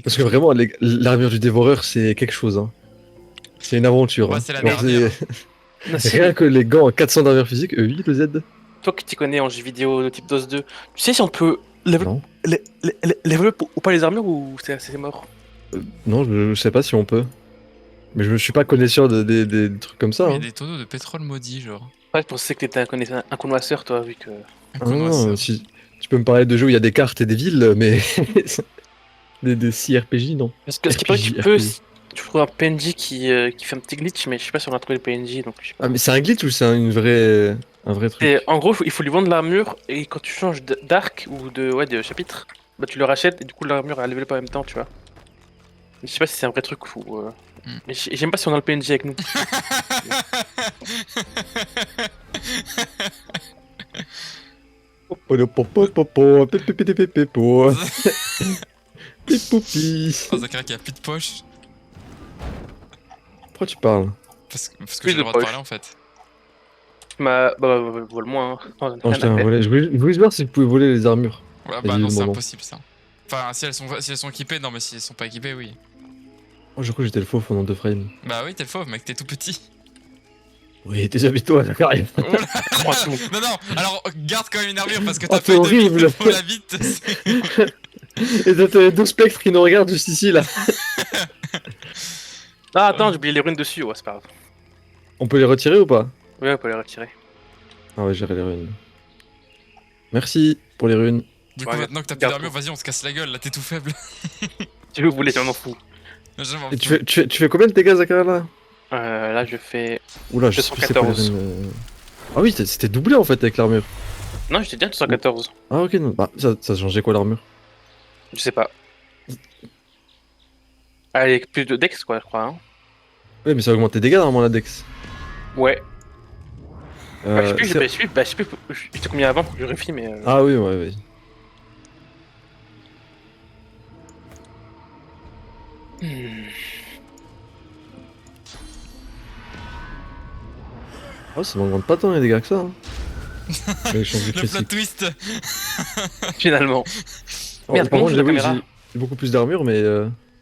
Parce que vraiment, l'armure du dévoreur, c'est quelque chose. Hein. C'est une aventure. Ouais, Hein. c'est la Alors, dernière. Rien que les gants à 400 d'armure physique, E8, le Z. Toi qui t'y connais en jeux vidéo de type DOS 2, tu sais si on peut Non. level up ou pas les armures ou c'est mort? Non, je sais pas si on peut. Mais je suis pas connaisseur des trucs comme ça. Oh, il y a Hein. des tonneaux de pétrole maudit, genre. Ouais, je pensais que t'étais un connoisseur, toi, vu que. Un Ah non, connoisseur. si, tu peux me parler de jeux où il y a des cartes et des villes, mais des CRPJ, non. Parce que ce qui paraît que tu RPG, peux, RPG. tu trouves un PNJ qui fait un petit glitch, mais je sais pas si on a trouvé le PNJ, donc je sais Ah, pas. mais c'est un glitch ou c'est un vrai Et truc? en gros, il faut lui vendre l'armure, et quand tu changes d'arc ou de chapitre, bah tu le rachètes, et du coup l'armure elle level pas en même temps, tu vois. Mais je sais pas si c'est un vrai truc ou. Mais j'aime pas si on a le PNJ avec nous. Popopopopo, pépépépépo, pipoupi. Oh, Zachary qui a plus de poche. Pourquoi tu parles? Parce que Plus j'ai de le droit de poche. parler en fait. Vole-moi, hein. Non, Non, rien je t'ai à faire. volé. Je voulais juste voir si je pouvais voler les armures. Ouais, Et bah non, c'est visiblement non. impossible ça. Enfin, si elles sont équipées, non, mais si elles sont pas équipées, oui. Oh, je crois que j'étais le faux pendant 2 frames. Bah oui, t'es le fauve, mec, t'es tout petit. Oui, déshabille-toi, ça arrive. Oh là Crois tout. Non, non, alors garde quand même une armure parce que Oh, t'as c'est fait demi horrible. pour la vite. Et t'as 12 spectres qui nous regardent juste ici, là. Ah, attends, j'ai oublié les runes dessus, ouais, c'est pas grave. On peut les retirer ou pas? Ouais, on peut les retirer. Ah ouais, j'irai les runes. Merci pour les runes. Du coup, Ouais, maintenant que t'as plus garde d'armure, vas-y, on se casse la gueule, là t'es tout faible. Si vous voulez, je m'en fous. Je m'en Et fous. tu fais combien de dégâts, Zachary, là? Là, je fais. Oula, je sais plus c'est quoi les 214. runes. Ah oui, c'était doublé en fait avec l'armure. Non, j'étais déjà 214. Ah ok, non. Bah, ça changeait quoi l'armure? Je sais pas. Allez, plus de dex, quoi, je crois. Hein. Ouais, mais ça augmente tes dégâts normalement la dex. Ouais. Bah, je sais plus, c'est- je sais plus, j'étais combien avant pour que je vérifie, mais. Ah oui, ouais, ouais. Hmm. Oh, ça m'augmente pas tant les dégâts que ça. Hein. Mais je change du Le plot critique. twist. Finalement. Oh, Merde, par comment contre, on joue la j'avoue, caméra j'ai beaucoup plus d'armure, mais.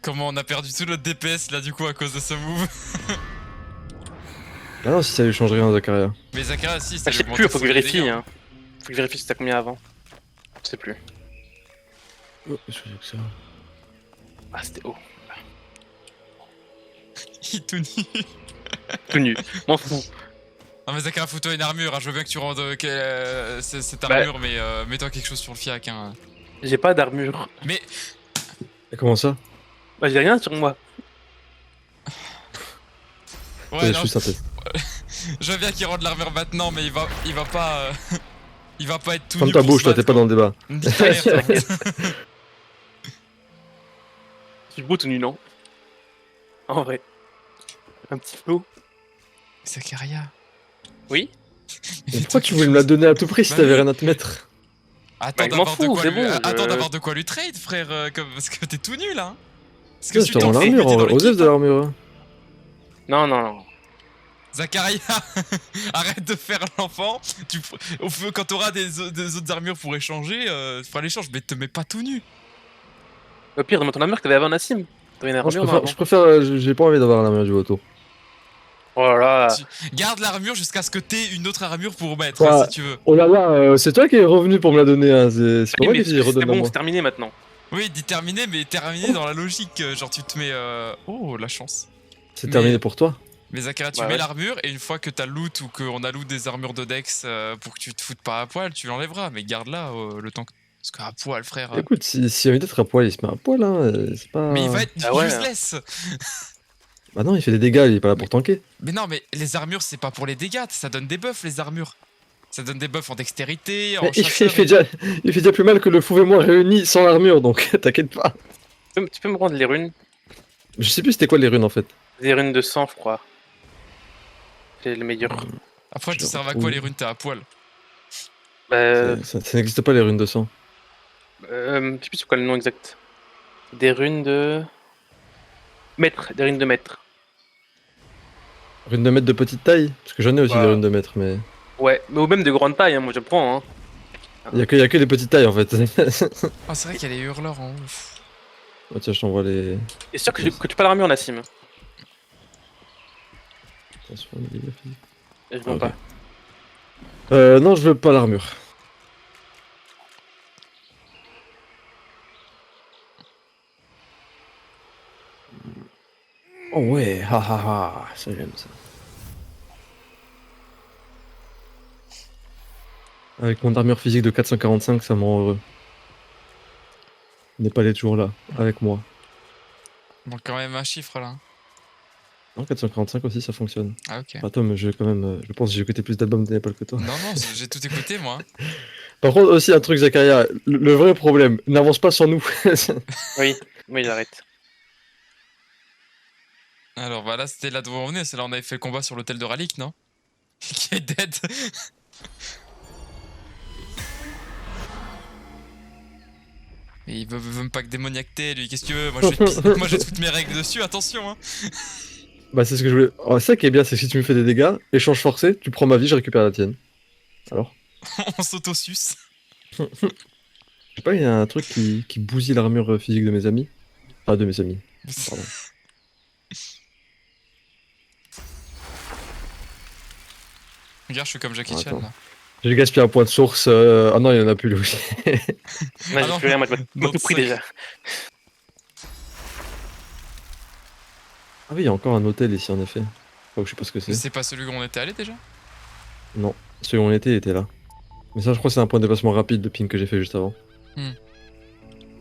Comment on a perdu tout notre DPS là du coup à cause de ce move. Ah non, si ça lui change rien, Zakaria. Mais Zachary, si, ça Ah, lui je sais augmente plus, faut que je les vérifie. dégâts. Hein. Faut que je vérifie si t'as combien avant. Je sais plus. Oh, je fais que ça. Ah, c'était haut. Il est tout nu. Tout nu. M'en fous. Non mais Zachary, fous-toi une armure, hein. Je veux bien que tu rendes cette Bah. armure, mais mets-toi quelque chose sur le fiac. Hein. J'ai pas d'armure. Mais Et comment ça? Bah, j'ai rien sur moi. ouais, Ouais, non, je suis synthèse. je veux bien qu'il rende l'armure maintenant, mais il va pas, il va pas être tout Ferme nu ta pour bouche, se toi, t'es battre, pas quoi. dans le débat. Dis ta mère, toi. Je suis beau tout nu, non? En vrai. Un petit flot. Zacharia. Oui? Mais pourquoi tu voulais me la donner à tout prix si Bah t'avais oui. rien à te mettre? Attends Bah, je m'en d'avoir de fous, quoi c'est lui, bon, attends je- d'avoir de quoi lui trade, frère, parce que t'es tout nul, hein. Parce Tiens, je te rends t'en fais, l'armure, t'es dans Osef l'équipe, de hein. l'armure. Hein. Non, non, non. Zacharia, arrête de faire l'enfant. Quand t'auras des autres armures pour échanger, tu feras l'échange, mais te mets pas tout nu. Au pire, demande ton armure que t'avais avant Nassim. T'avais une Non, armure, non, avant. je préfère, j'ai pas envie d'avoir l'armure du auto. Oh là là. Garde l'armure jusqu'à ce que t'aies une autre armure pour mettre, Quoi si tu veux. Oh là là, c'est toi qui es revenu pour me la donner, hein. C'est pas Oui, moi mais qui dis c'était bon, redonne-moi. c'est terminé maintenant. Oui, dis terminé, mais terminé dans la logique. Genre, tu te mets. Oh, la chance. C'est Mais- terminé pour toi. Mais Zachary, tu Bah mets ouais. l'armure et une fois que t'as loot ou qu'on a loot des armures de Dex pour que tu te foutes pas à poil, tu l'enlèveras. Mais garde-la le temps que. Parce qu'à poil, frère. Écoute, si envie d'être à poil, il se met à poil, hein. C'est pas. Mais il va être Ah ouais. useless. Bah non, il fait des dégâts, il est pas là pour tanker. Mais non, mais les armures, c'est pas pour les dégâts, ça donne des buffs, les armures. Ça donne des buffs en dextérité, en Mais chasseur. il fait déjà plus mal que le fou et moi réunis sans l'armure, donc t'inquiète pas. Tu peux me rendre les runes? Je sais plus c'était quoi les runes en fait. Des runes de sang, je crois. C'est le meilleur. Après, Je tu serves à retrouve. quoi les runes, t'es à poil. Bah, Ça n'existe pas les runes de sang. je sais plus c'est quoi le nom exact. Des runes de. Maître, des runes de maître. Runes de maître de petite taille? Parce que j'en ai aussi Bah. des runes de maître, mais. Ouais, mais ou même de grande taille, hein, moi je prends. Hein. Y a que des petites tailles en fait. Ah, c'est vrai qu'il y a les hurleurs en ouf. Oh, tiens, je t'envoie les. Et sûr que tu pas l'armure, Nassim. Attention, les dégâts physiques. Et je vois Ok. pas. Non, je veux pas l'armure. Oh ouais, ha ha ha, ça j'aime ça. Avec mon armure physique de 445, ça me rend heureux. Népal est toujours là, avec moi. Il manque quand même un chiffre là. Non, 445 aussi, ça fonctionne. Ah ok. Attends, mais je pense que j'ai écouté plus d'albums de Népal que toi. Non, non, j'ai tout écouté moi. Par contre, aussi un truc, Zakaria, le vrai problème, n'avance pas sans nous. Oui, oui, j'arrête. Alors bah là c'était là d'où on venait, c'est là où on avait fait le combat sur l'hôtel de Ralik, non? Qui est dead. Et il veut me pack démoniacter lui, qu'est-ce que tu veux? Moi j'ai toutes mes règles dessus, attention hein. Bah, c'est ce que je voulais. Oh, ça qui est bien, c'est que si tu me fais des dégâts, échange forcé, tu prends ma vie, je récupère la tienne. Alors? On s'auto-suce. Je sais pas, il y a un truc qui bousille l'armure physique de mes amis. Enfin, de mes amis. Pardon. Regarde, je suis comme Jackie Chan Attends. là. J'ai gaspillé un point de source. Ah non, il y en a plus lui aussi. Ouais, Ah j'ai non, plus rien, moi, je dans tout pris le déjà. Ah oui, il y a encore un hôtel ici en effet. Oh, je sais pas ce que Mais c'est. c'est pas celui où on était allé déjà? Non, celui où on était, il était là. Mais ça, je crois que c'est un point de déplacement rapide de ping que j'ai fait juste avant.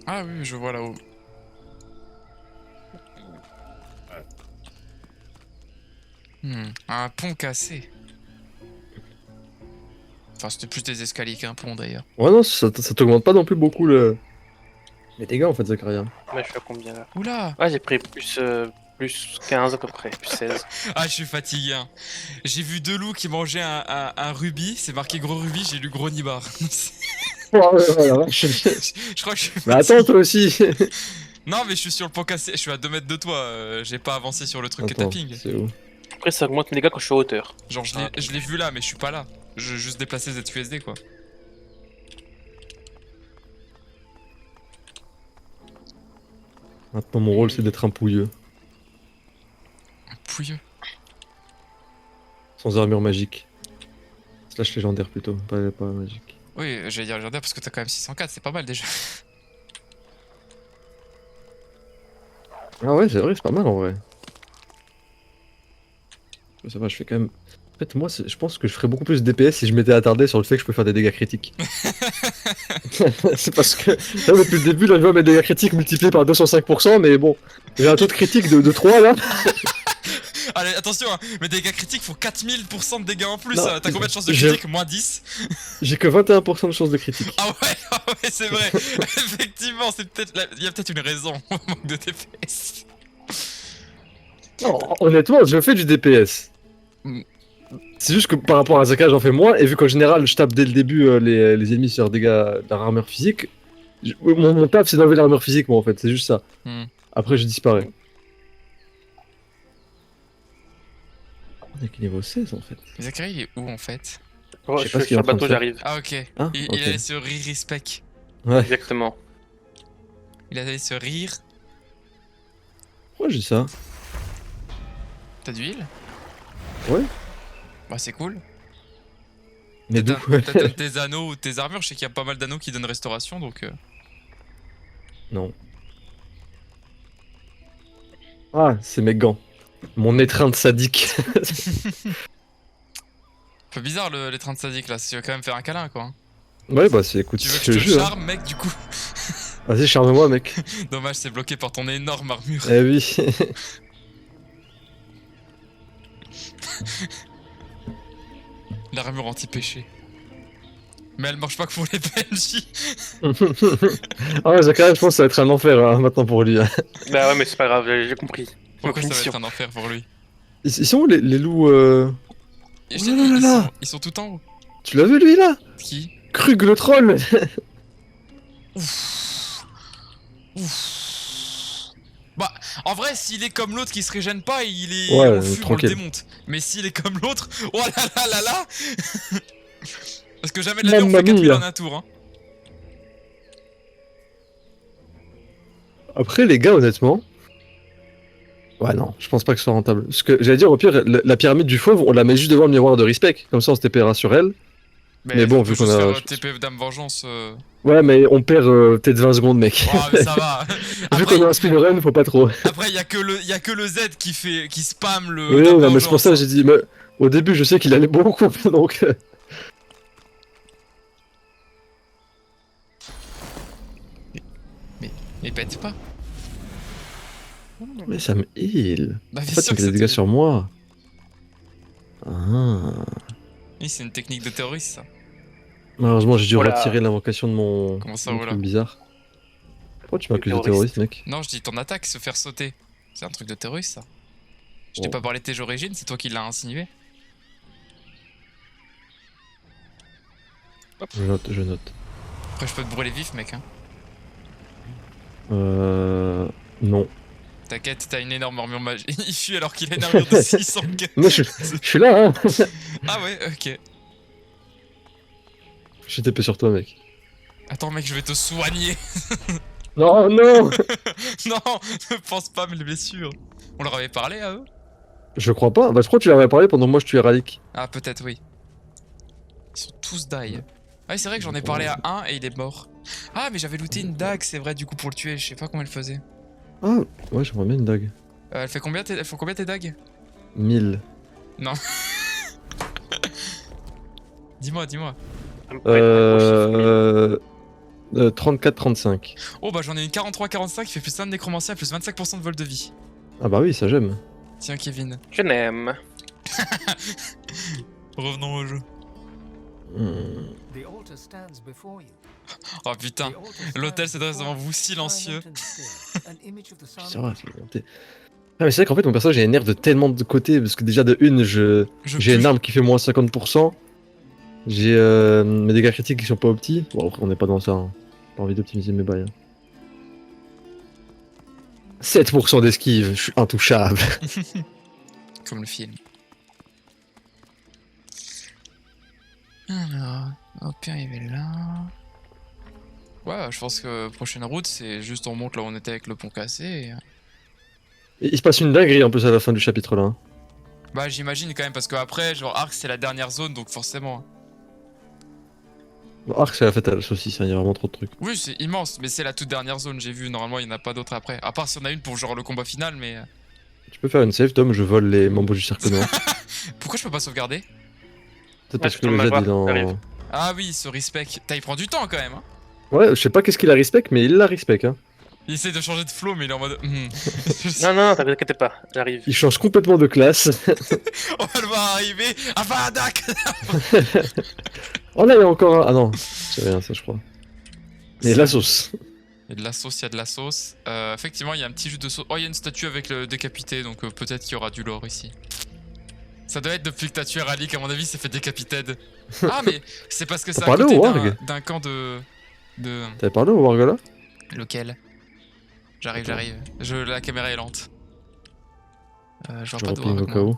Ah oui, je vois là-haut. Un pont cassé. Enfin, c'était plus des escaliers qu'un pont d'ailleurs. Ouais, non, ça t'augmente pas non plus beaucoup les dégâts en fait, Zakaria. Ouais, je suis à combien là? Oula! Ouais, j'ai pris plus 15 à peu près, plus 16. Ah, je suis fatigué. Hein. J'ai vu deux loups qui mangeaient un rubis, c'est marqué gros rubis, j'ai lu gros nibar. Oh, ouais, la vache. Je crois que je suis Mais fatigué. attends, toi aussi. Non, mais je suis sur le pont cassé, je suis à 2 mètres de toi, j'ai pas avancé sur le truc que Attends, tapping. c'est où? Après, ça augmente mes dégâts quand je suis en hauteur. Genre, je l'ai vu là, mais je suis pas là. Je veux juste déplacer ZQSD quoi. Maintenant, mon rôle, c'est d'être un pouilleux. Pouilleux. Sans armure magique. Slash légendaire plutôt, pas magique. Oui, j'allais dire légendaire parce que t'as quand même 604, c'est pas mal déjà. Ah ouais, c'est vrai, c'est pas mal en vrai. Ça va, je fais quand même. En fait, moi, je pense que je ferais beaucoup plus de DPS si je m'étais attardé sur le fait que je peux faire des dégâts critiques. C'est parce que là, depuis le début, là, je vois mes dégâts critiques multipliés par 205%, mais bon, j'ai un taux de critique de 3 là. Allez, attention, hein, mes dégâts critiques font 4000% de dégâts en plus. Non, Hein. T'as combien de chances de je- critique? Moins 10. J'ai que 21% de chance de critique. Ah ouais, c'est vrai. Effectivement, il y a peut-être une raison au manque de DPS. Non, honnêtement, je fais du DPS. Mm. C'est juste que par rapport à Zaka, j'en fais moins, et vu qu'en général, je tape dès le début les ennemis sur leurs dégâts de leur armure physique, mon taf, c'est d'enlever l'armure physique, moi, en fait, c'est juste ça. Hmm. Après, je disparais. On est que niveau 16, en fait. Mais Zachary, il est où en fait? Oh, Je je sais pas ce suis qu'il est sur en le train de bateau, faire. j'arrive. Ah ok. Ah, Il ok. allait se rire spec. Ouais, Exactement. Il allait se rire. pourquoi j'ai ça? T'as d'huile? Ouais. Bah c'est cool. Mais d'où? Peut-être tes anneaux ou tes armures, je sais qu'il y a pas mal d'anneaux qui donnent restauration donc... Non. Ah, c'est mes gants. Mon étreinte sadique. Un peu bizarre les trains de sadique là, si tu veux quand même faire un câlin quoi. Hein. Ouais, bah, c'est écoute, Tu veux que je je te te jure. charme mec du coup? Vas-y, charme-moi, mec. Dommage c'est bloqué par ton énorme armure. Eh oui. L'armure anti-péché. Mais elle marche pas que pour les PNJ. Ah ouais, Zakaria, je pense que ça va être un enfer hein, maintenant pour lui. Hein. Bah ouais, mais c'est pas grave, j'ai compris. Pourquoi ça va mission. être un enfer pour lui? Ils sont où les loups Et Oh je t'ai là dit, là là. ils sont tout en haut. Tu l'as vu lui là? Qui? Krug le troll. Ouf. Bah, en vrai, s'il est comme l'autre qui se régène pas, il est. Ouais, on le fume, on le tranquille. démonte. Mais s'il est comme l'autre, oh là là là là. Parce que jamais de la vie on Mamma fait 4000 mia. en un tour. Hein. Après, les gars, honnêtement. Ouais, non, je pense pas que ce soit rentable. Parce que j'allais dire, au pire, la pyramide du fauve, on la met juste devant le miroir de respect. Comme ça, on se TPera sur elle. Mais bon, on vu peut qu'on juste a. faire TP Dame Vengeance. Ouais, mais on perd peut-être 20 secondes, mec. Oh, mais ça va. Vu Après, qu'on a un speedrun, faut pas trop. après, y a que le Z qui spam le Oui, Dame non, mais c'est pour Vengeance, ça que hein. j'ai dit. Mais au début, je sais qu'il allait beaucoup, donc. Mais pète pas. Mais ça me heal. Bah, En bien fait, sûr il que me fait des ça dégâts te- sur moi. Ah. Oui, c'est une technique de terroriste, ça. Malheureusement, j'ai dû Voilà. retirer l'invocation de mon. Comment ça, mon voilà? truc bizarre. Pourquoi tu m'accuses de Terroriste. terroriste, mec? Non, je dis ton attaque, se faire sauter. C'est un truc de terroriste, ça. Je t'ai Bon. pas parlé de tes origines, c'est toi qui l'as insinué. Je note, je note. Après, je peux te brûler vif, mec. Hein. Non. T'inquiète, t'as une énorme armure magique. Il fuit alors qu'il a une armure de 600 Moi, je suis là, hein. Ah ouais, ok. J'ai TP sur toi, mec. Attends, mec, je vais te soigner. Non, non. Non, ne pense pas, mais les blessures. On leur avait parlé à eux? Je crois pas. Bah, je crois que tu leur avais parlé pendant que moi je tuais Ralik. Ah, peut-être, oui. Ils sont tous die. Ah, oui, c'est vrai que j'en ai parlé à un et il est mort. Ah, mais j'avais looté une dague, c'est vrai, du coup, pour le tuer. Je sais pas comment elle faisait. Ah, ouais, j'aimerais bien une dague. Elle fait combien elles font combien tes dagues? 1000. Non. Dis-moi. Ça me paraît être un gros chiffre, 34-35. Oh, bah j'en ai une 43-45 qui fait plus 1 de nécromancie, plus 25% de vol de vie. Ah bah oui, ça j'aime. Tiens, Kevin. mais je n'aime. Revenons au jeu. Hmm. Oh putain, l'hôtel se dresse devant vous, silencieux. C'est vrai, c'est monté. Ah mais c'est vrai qu'en fait mon personnage j'ai un nerf de tellement de côtés parce que déjà de une j'ai une arme qui fait moins 50%. J'ai mes dégâts critiques qui sont pas optis. Bon après on n'est pas dans ça. Hein. Pas envie d'optimiser mes bails. Hein. 7% d'esquive, je suis intouchable. Comme le film. Alors, au pire il est là. Ouais, je pense que prochaine route c'est juste on monte là où on était avec le pont cassé et... Et il se passe une dinguerie en plus à la fin du chapitre là. Hein. Bah j'imagine quand même parce que après genre Arc c'est la dernière zone donc forcément. Bon, Arc c'est la fête à la saucisse, hein, il y a vraiment trop de trucs. Oui c'est immense mais c'est la toute dernière zone j'ai vu, normalement il n'y en a pas d'autres après. À part si on a une pour genre le combat final mais... Tu peux faire une save Tom, je vole les membres du cercle noir. Pourquoi je peux pas sauvegarder? Peut-être parce je que le tourne Z ma il est barre, j'arrive. en... Ah oui ce respect, il prend du temps quand même hein. Ouais, je sais pas qu'est-ce qu'il a respect mais il la respect hein. Il essaie de changer de flow mais il est en mode... Non, t'inquiète pas, j'arrive. Il change complètement de classe. On va le voir arriver. Avadak. Oh là il y a encore un... Ah non, c'est rien ça je crois. Mais la sauce. Il y a de la sauce, il y a de la sauce. Effectivement, il y a un petit jus de sauce. Oh, il y a une statue avec le décapité, donc peut-être qu'il y aura du lore ici. Ça doit être depuis que t'as tué Ralik, à mon avis, c'est fait décapité. Ah, mais c'est parce que c'est à parlé côté au Warg d'un camp de... T'avais parlé au Warg là? Lequel? J'arrive. La caméra est lente. Je vois Je pas de reping Warg, au cas moi. où.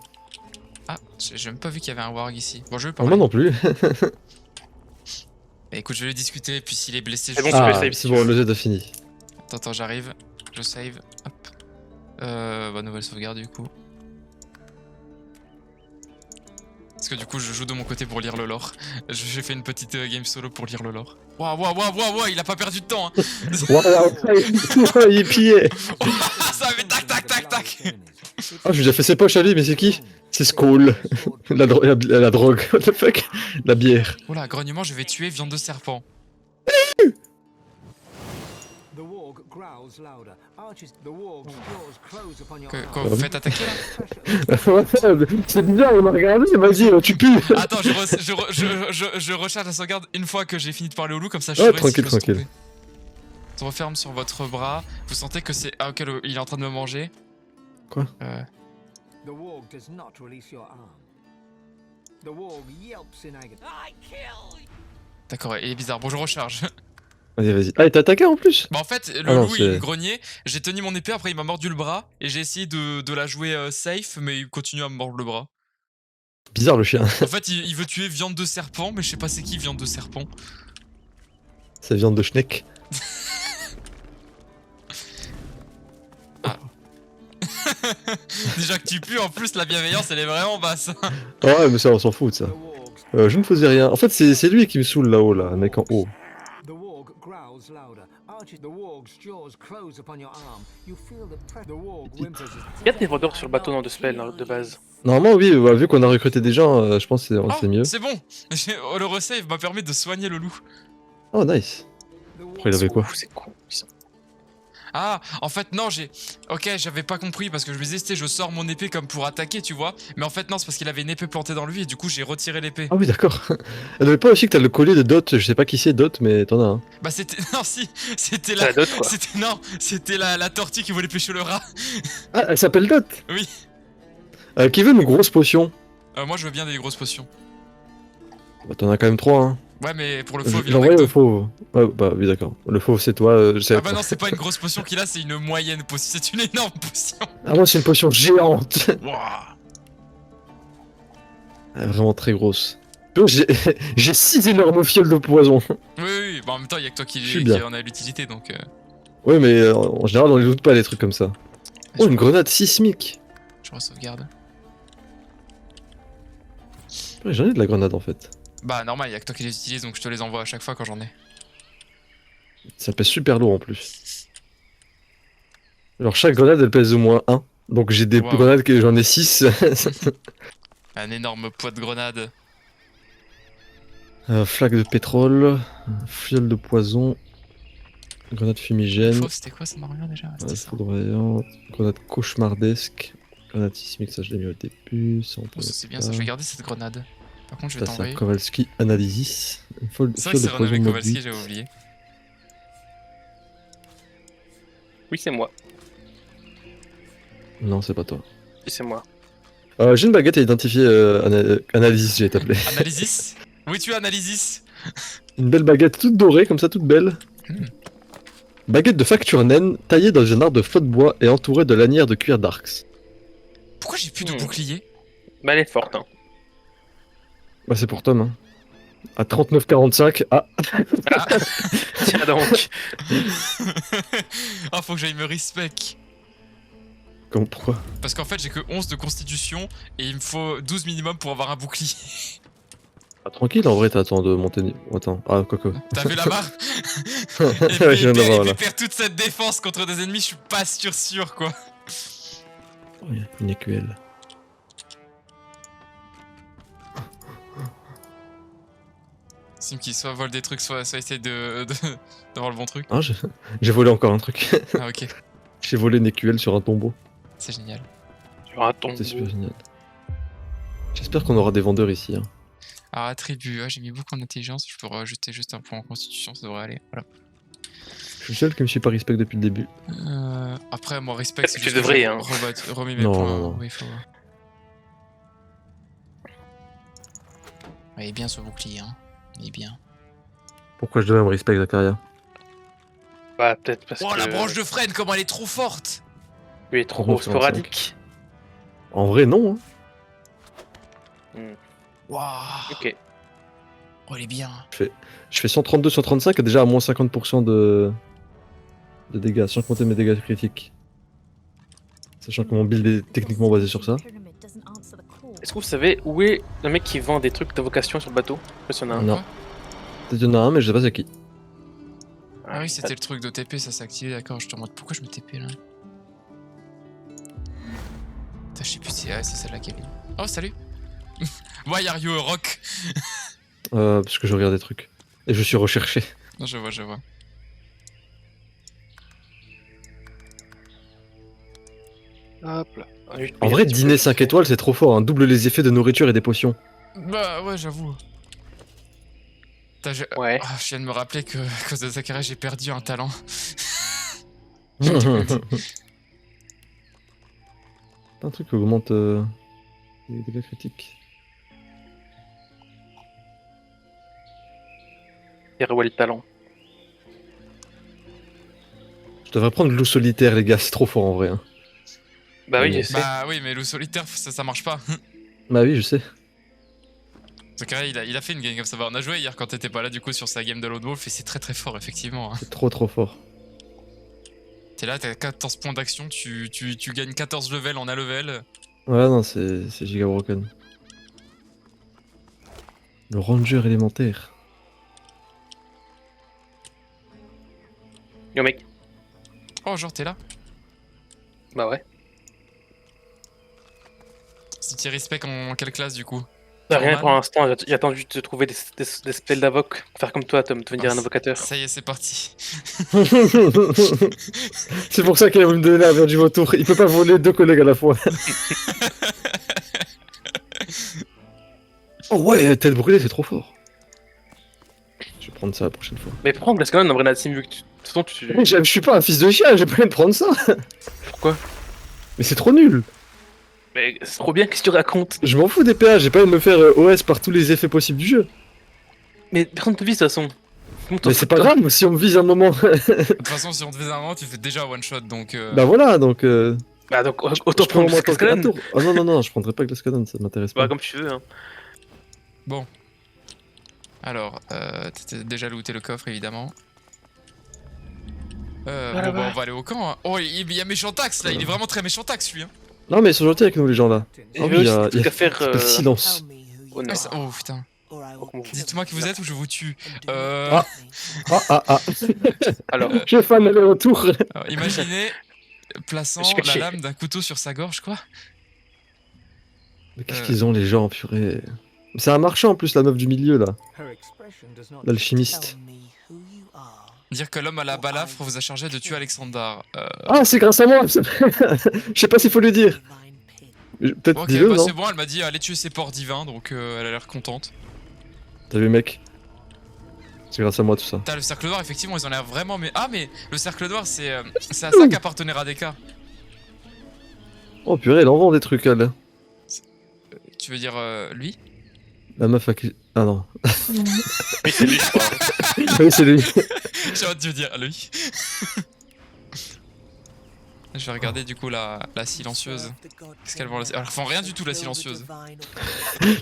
Ah, j'ai même pas vu qu'il y avait un Warg ici. Bon, je vais Ah, parler. moi non plus. Bah, écoute, je vais le discuter, puis s'il est blessé, C'est je bon, sais tu peux Ah, save c'est si bon, tu veux. le Z a fini. Attends, j'arrive. Je save. Hop. Bah, nouvelle sauvegarde du coup. Parce que du coup, je joue de mon côté pour lire le lore. J'ai fait une petite game solo pour lire le lore. Waouh, il a pas perdu de temps. Hein. Il est pillé. Ça fait tac. Ah, j'ai déjà fait ses poches à lui, mais c'est qui? C'est Skull. La drogue, what the fuck? La bière. Oula, grognement, je vais tuer viande de serpent. Quoi, vous faites attaquer là? C'est bizarre, on m'a regardé, vas-y, tu pues. Attends, je recharge la sauvegarde une fois que j'ai fini de parler au loup, comme ça je Ouais, saurai si tranquille, je me suis tranquille. trompé. On referme sur votre bras. Vous sentez que c'est... Ah ok, il est en train de me manger. Quoi? D'accord, il est bizarre. Bon, je recharge. Vas-y. Ah, il t'a attaqué en plus? Bah en fait, le Ah non, loup il c'est- me grognait, j'ai tenu mon épée, après il m'a mordu le bras, et j'ai essayé de la jouer safe, mais il continue à me mordre le bras. Bizarre le chien. En fait, il veut tuer viande de serpent, mais je sais pas c'est qui viande de serpent. C'est viande de schneck. Déjà que tu pues, en plus la bienveillance elle est vraiment basse. Ah ouais, mais ça, on s'en fout de ça. Je ne faisais rien. En fait, c'est lui qui me saoule là-haut, là, un mec en haut. The warg growls louder. Archie, the warg's jaws close upon your arm. You feel the pressure. The warg whimpers. Il y a des vendeurs sur le bateau dans de spell de base. Normalement, oui, bah, vu qu'on a recruté des gens, je pense que c'est Oh, mieux. c'est bon. Le resave m'a permis de soigner le loup. Oh, nice. Après, il avait quoi? C'est con. Ah, en fait non, Ok, j'avais pas compris parce que je me disais, je sors mon épée comme pour attaquer, tu vois. Mais en fait non, c'est parce qu'il avait une épée plantée dans lui et du coup j'ai retiré l'épée. Ah oui, d'accord. Elle avait pas aussi que t'as le collier de Dot, je sais pas qui c'est Dot, mais t'en as un. Bah c'était... Non si, c'était C'est la dot, quoi. C'était... Non, c'était la tortue qui voulait pêcher le rat. Ah, elle s'appelle Dot. Oui. Qui veut une grosse potion? Moi je veux bien des grosses potions. Bah, t'en as quand même 3, hein. Ouais mais pour le fauve il en a J'envoie que le 2. fauve. Ouais, bah oui, d'accord. Le fauve, c'est toi, je sais. Ah bah non, c'est pas une grosse potion qu'il a, c'est une moyenne potion. C'est une énorme potion. Ah, moi, c'est une potion géante. Wouah. Elle est vraiment très grosse. Donc, j'ai 6 énormes fioles de poison. Oui, oui, bah en même temps, il y a que toi Je suis qui bien. en a l'utilité donc. Ouais, mais en général, on les loot pas, les trucs comme ça. Oh, une grenade sismique. Je re-sauvegarde. Ouais, j'en ai de la grenade en fait. Bah normal, il y a que toi qui les utilise donc je te les envoie à chaque fois quand j'en ai. Ça pèse super lourd en plus. Alors, chaque grenade, elle pèse au moins 1. Donc, j'ai des Wow. grenades que j'en ai 6. Un énorme poids de grenade. Flaque de pétrole, fiole de poison, grenade fumigène, Fauve, c'était quoi, ça m'a rien déjà? C'était ça. foudroyante, grenade cauchemardesque, grenade sismique, ça je l'ai mis au début, ça on peut Bon, ça, c'est bien mettre ça, là. je vais garder cette grenade. Par contre, je vais Ça c'est un t'envoyer. Kowalski Analysis, une fiole C'est vrai que de c'est poison renommé Kowalski, maudite. j'avais oublié. Oui, c'est moi. Non, c'est pas toi. Oui, c'est moi. J'ai une baguette à identifier, Analysis, j'ai appelé. Analysis. Oui, tu as Analysis. Une belle baguette toute dorée, comme ça, toute belle. Hmm. Baguette de facture naine, taillée dans un arbre de faux de bois et entourée de lanières de cuir d'arx. Pourquoi j'ai plus de bouclier? Bah, elle est forte, hein. Bah, c'est pour Tom, hein. À 39,45. Ah, Ah. Tiens donc. Ah, faut que j'aille me respect. pourquoi? Parce qu'en fait, j'ai que 11 de constitution et il me faut 12 minimum pour avoir un bouclier. Ah, tranquille, en vrai, t'attends de monter niveau. Attends, ah, quoi. T'as vu la barre? Ouais, je viens de voir, là. perd toute cette défense contre des ennemis, je suis pas sûr quoi. Oh, il y a une écuelle. Simki, soit vole des trucs, soit essaye d'avoir le bon truc. Ah, j'ai volé encore un truc. Ah, ok, J'ai volé une écuelle sur un tombeau. c'est génial. Sur un tombeau. C'est super génial. J'espère qu'on aura des vendeurs ici. Hein. Alors, attribut, j'ai mis beaucoup en intelligence, je peux rajouter juste un point en constitution, ça devrait aller. Voilà. Je suis le seul qui me suis pas respect depuis le début. Après, moi, respect, Est-ce que tu juste que devrais, je hein. remets mes Non, points. non, non. Oui, faut. Il est bien ce bouclier, hein. Il est bien. Pourquoi je devais me respect, Zakaria? Bah, peut-être parce Oh, que. la branche de frêne, comment elle est trop forte! Lui est trop 39, sporadique. En vrai, non. Hein. Waouh! Ok. Oh, il est bien. Je fais 132 sur 35 et déjà à moins 50% de dégâts, sans compter mes dégâts critiques. Sachant que mon build est techniquement basé sur ça. Est-ce que vous savez où est le mec qui vend des trucs d'invocation sur le bateau? Je sais pas s'il y en a un. Non. Peut-être qu'il y en a un, mais je sais pas c'est qui. Ah oui, c'était le truc de TP, ça s'est activé, d'accord. Je te demande pourquoi je me TP là. Putain, je sais plus si c'est celle-là qui est. Oh, salut! Why are you a rock? Parce que je regarde des trucs. Et je suis recherché. Non, je vois. Hop là. En vrai, dîner 5 étoiles, c'est trop fort. Hein. Double les effets de nourriture et des potions. Bah ouais, j'avoue. Ouais. Je viens de me rappeler que à cause de Zakaria, j'ai perdu un talent. Un truc qui augmente les dégâts critiques. Et où est le talent? Je devrais prendre loup solitaire, les gars. C'est trop fort en vrai. Hein. Bah oui, Oui. je sais. Bah oui, mais loup solitaire, ça marche pas. Bah oui, je sais. Zakaria, il a fait une game comme ça. Bah, on a joué hier quand t'étais pas là, du coup, sur sa game de Lone Wolf, et c'est très très fort, effectivement. Hein. C'est trop fort. T'es là, t'as 14 points d'action, tu gagnes 14 levels en un level. Ouais, non, c'est giga broken. Le ranger élémentaire. Yo mec. Oh, genre, t'es là. Bah ouais. Si tu respect en quelle classe du coup? Rien Normal. pour l'instant, j'ai attendu de te trouver des spells d'avoc. Faire comme toi, Tom, devenir Ah, un invocateur. Ça y est, c'est parti. C'est pour ça qu'il va me donner la du vautour. Il peut pas voler deux collègues à la fois. Oh ouais, tête brûlée, c'est trop fort. Je vais prendre ça la prochaine fois. Mais prends Glass Cannon en vrai, Nassim, vu que de toute façon, tu. Mais je suis pas un fils de chien, j'ai pas envie de prendre ça. Pourquoi? Mais c'est trop nul. Mais c'est trop bien, qu'est-ce que tu racontes? Je m'en fous des PA, j'ai pas envie de me faire OS par tous les effets possibles du jeu. Mais personne te vise de toute façon. Comment t'en Mais c'est fous, pas toi? grave si on me vise un moment. De toute façon, si on te faisait un moment, tu fais déjà one shot donc. Bah voilà, donc. Bah donc, autant je prends prendre au moins Glass tant que un Cannon. tour. Ah non, non, non, je prendrai pas Glass Cannon, ça m'intéresse Bah pas. comme tu veux, hein. Bon. Alors, t'as déjà looté le coffre évidemment. Voilà, Bon, bah, bah. on va aller au camp. Hein. Oh, il y a méchant taxe là, il est vraiment très méchant taxe lui. Hein. Non, mais ils sont gentils avec nous, les gens là. Il y Ah avait oui, aussi des trucs à faire. s'appelle silence. Oh non. Ah, oh putain. Dites-moi qui vous êtes ou je vous tue. Ah. Ah, ah, ah. Alors, J'ai fait un aller-retour. Alors, imaginez plaçant Je suis la caché. lame d'un couteau sur sa gorge quoi. Mais qu'est-ce qu'ils ont, les gens, purée. C'est un marchand en plus, la meuf du milieu là. L'alchimiste. Dire que l'homme à la balafre vous a chargé de tuer Alexandar. Ah, c'est grâce à moi. Je sais pas s'il faut lui dire. Peut-être Ok, dis-le, bah non? c'est bon, elle m'a dit allez tuer ses porcs divins donc elle a l'air contente. T'as vu, mec? C'est grâce à moi tout ça. T'as le cercle noir, effectivement, ils ont l'air vraiment. Mais ah, mais le cercle noir, c'est à ça qu'appartenait Radeka. Oh purée, elle en vend des trucs, elle. Tu veux dire lui? La meuf a... Ah non. oui, c'est lui, je crois. Oui, c'est lui. J'ai hâte de dire lui. Je vais regarder du coup la silencieuse. Qu'est-ce qu'elle vend la... Alors, elles font rien du tout la silencieuse.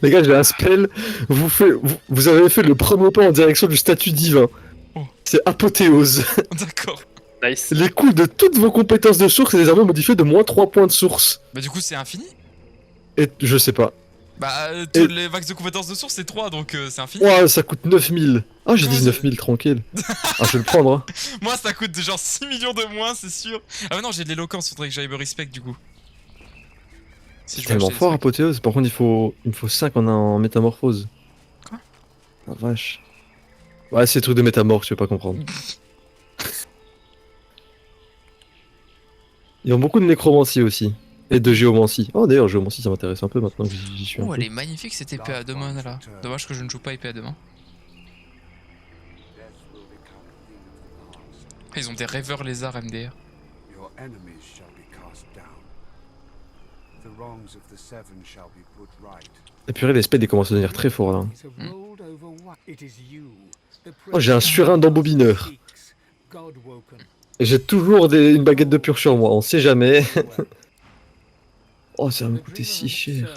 Les gars, j'ai un spell. Vous avez fait le premier pas en direction du statut divin. Oh. C'est apothéose. D'accord. Nice. Les coûts de toutes vos compétences de source est désormais modifié de moins 3 points de source. Bah, du coup, c'est infini? Et je sais pas. Bah, Et- les max de compétences de source, c'est 3 donc c'est infini. Ouah, ça coûte 9000. Ah, j'ai Comment 19 000, tranquille. Ah, je vais le prendre, hein. Moi, ça coûte genre 6 millions de moins, c'est sûr. Ah, mais non, j'ai de l'éloquence, faudrait que j'aille me respect du coup. Si C'est je veux tellement acheter des fort, trucs. apothéose. Par contre, il me faut 5 en métamorphose. Quoi? La vache. Ouais, c'est truc de métamorphe, tu veux pas comprendre. Ils ont beaucoup de nécromancie aussi. Et de géomancie. Oh, d'ailleurs, géomancie, ça m'intéresse un peu maintenant que j'y suis un Oh, peu. elle est magnifique cette épée à deux mains là. Dommage que je ne joue pas épée à deux mains. Ils ont des rêveurs lézards MDR. Your enemies shall be cast down. The wrongs of the Seven shall be put right. Et purée, l'espèce il commence à devenir très fort là. Oh, j'ai un surin d'embobineur. Et j'ai toujours une baguette de pur sur moi, on sait jamais. Oh, ça va me coûter si cher.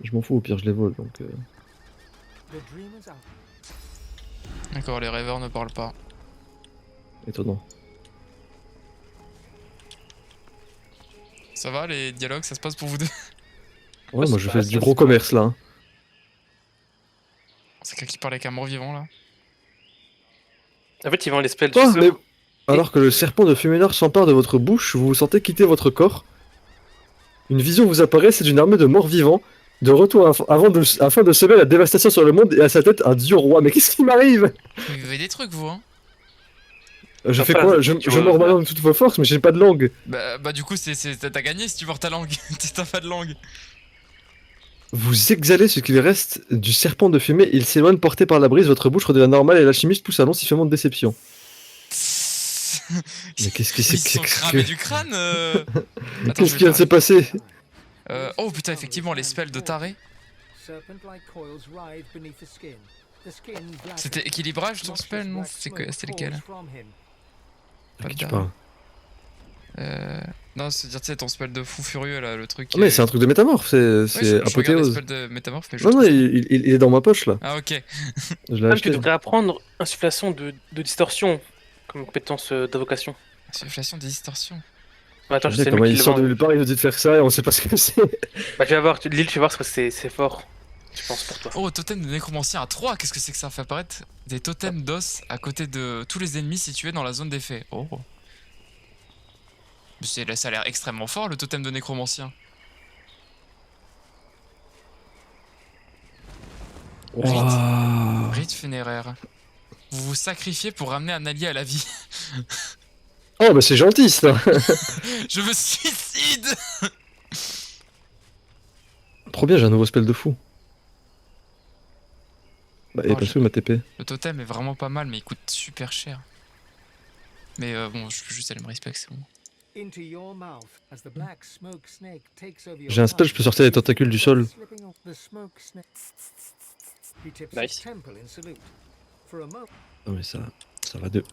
Je m'en fous, au pire, je les vole donc. D'accord, les rêveurs ne parlent pas. Étonnant. Ça va les dialogues, ça se passe pour vous deux? Ouais, moi je ça fais passe, du ça gros se commerce là. Hein. C'est quelqu'un qui parle avec un mort vivant là? En fait, ils vendent les spells Oh, du mais... sort. Alors que le serpent de Féménor s'empare de votre bouche, vous vous sentez quitter votre corps. Une vision vous apparaît, c'est d'une armée de morts vivants. De retour afin de semer la dévastation sur le monde et à sa tête un dieu roi. Mais qu'est-ce qui m'arrive? Vous vivez des trucs vous hein? Je fais Enfin, quoi? tu Je vois, mords ma langue de toutes vos forces, mais j'ai pas de langue. Bah du coup t'as gagné si tu mords ta langue. T'as pas de langue. Vous exhalez ce qu'il reste du serpent de fumée, il s'éloigne porté par la brise, votre bouche redevient normale et l'alchimiste pousse un long sifflement de déception. Mais qu'est-ce que c'est Ils se sont cramés du crâne Attends, Qu'est-ce je qui vais vient de se passer? Oh putain, effectivement, les spells de taré. C'était équilibrage ton spell, non? C'était lequel? À qui tu Pas de parles? Non, c'est-à-dire, tu sais, ton spell de fou furieux là, le truc. Ah, mais c'est un truc de métamorphe, c'est Ouais, je regarde les apothéose. spells de métamorphe, mais je Non, non, trouve- il est dans ma poche là. Ah, ok. Je l'ai Même tu acheté. devrais apprendre insufflation de distorsion comme compétence d'invocation. Insufflation des distorsions. Bah, attends, je J'aime sais bien comment même il qui le sort de vend. nulle part, il nous dit de faire ça et on sait pas ce que c'est. Bah, tu vas voir, l'île, tu vas voir, c'est fort. Je pense pour toi. Oh, totem de nécromancien à 3, qu'est-ce que c'est que ça fait apparaître des totems d'os à côté de tous les ennemis situés dans la zone d'effet. Oh. Ça a l'air extrêmement fort le totem de nécromancien. Waouh. Rite funéraire. Vous vous sacrifiez pour ramener un allié à la vie. Oh, bah c'est gentil ça. Je me suicide. Trop bien, j'ai un nouveau spell de fou. Bah, et Oh, parce que ma TP. Le totem est vraiment pas mal, mais il coûte super cher. Mais bon, je peux juste aller me respect, c'est bon. Into your mouth as the black smoke snake takes over your J'ai un spell, je peux sortir les tentacules du sol. Slipping off the smoke snake. He tips Nice. his temple in salute. For a moment, Non mais ça va de...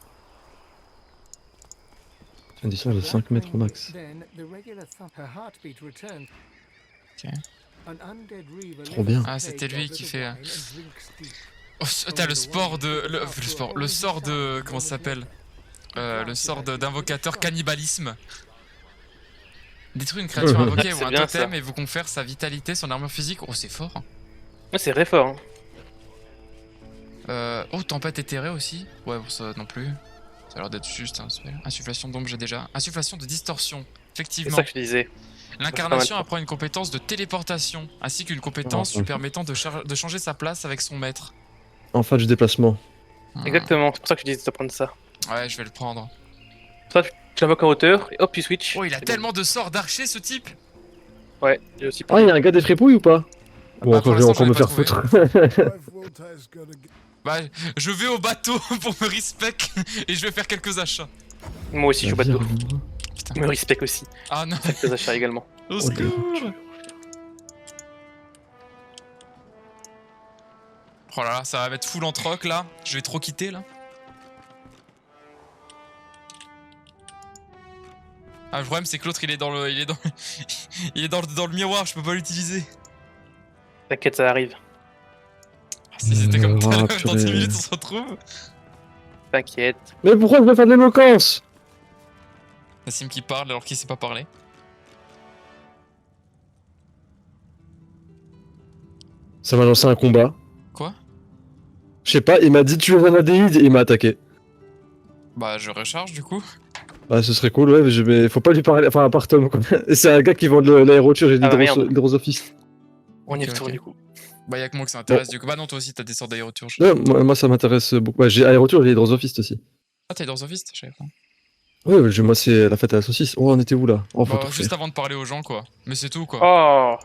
C'est une distance de 5 mètres au max. then the regular thump, her heartbeat returned. Ok. An undead reaver Trop bien. Ah, c'était lui qui fait, wine and drinks deep. Oh, t'as le sport de... Le sort de... Comment ça s'appelle le sort d'invocateur cannibalisme. Détruit une créature invoquée ou C'est un bien, totem ça. et vous confère sa vitalité, son armure physique. Oh, c'est fort. Ouais, c'est très fort. Hein. Oh, tempête éthérée aussi. Ouais, bon, ça non plus. Ça a l'air d'être juste un spell. Insufflation d'ombre, j'ai déjà. Insufflation de distorsion. C'est Effectivement. ça que je disais. L'incarnation mal. apprend une compétence de téléportation, ainsi qu'une compétence lui permettant de changer sa place avec son maître. En phase de déplacement. Exactement, c'est pour ça que je disais de prendre ça. Ouais, je vais le prendre. Tu l'invoques en hauteur, et hop, tu switch. Oh, il a C'est bon. tellement de sorts d'archer, ce type. Ouais, j'ai aussi Ah, il y a un gars des fripouilles ou pas? Bon, Bah, pour encore, je vais l'instant, encore me j'en ai faire pas foutre. Bah, je vais au bateau pour me respect et je vais faire quelques achats. Moi aussi, je suis au bateau. Putain. Me respect aussi. Ah non, Quelques achats également. au Oh, secours. Oh là là, ça va mettre full en troc là. Je vais trop quitter là. Ah, le problème c'est que l'autre il est dans le. Il est dans le miroir, je peux pas l'utiliser. T'inquiète, ça arrive. Ah, si c'était comme tout à Ah, l'heure, dans 10 purée. minutes on se retrouve. T'inquiète. Mais pourquoi je vais faire de l'éloquence? Nassim qui parle alors qu'il sait pas parler. Ça m'a lancé un combat. Quoi? Je sais pas, il m'a dit tu es un ADI et il m'a attaqué. Bah, je recharge du coup. Bah ce serait cool, ouais, mais faut pas lui parler, enfin à part Tom quoi. Et c'est un gars qui vend de l'aéroture et Ah, merde. l'hydrosophisme. On y Ok, retourne ok. du coup. Bah, y'a que moi que ça intéresse du coup. Bah, non, toi aussi t'as des sorts d'aéroture. Ouais, moi ça m'intéresse beaucoup. Ouais, j'ai aéroture et hydrosophiste aussi. Ah, t'es dans Sophist? Je savais pas. Ouais, moi c'est la fête à la saucisse. Oh, on était où là? Oh, faut Bah, tout juste faire. avant de parler aux gens quoi. Mais c'est tout quoi. Oh.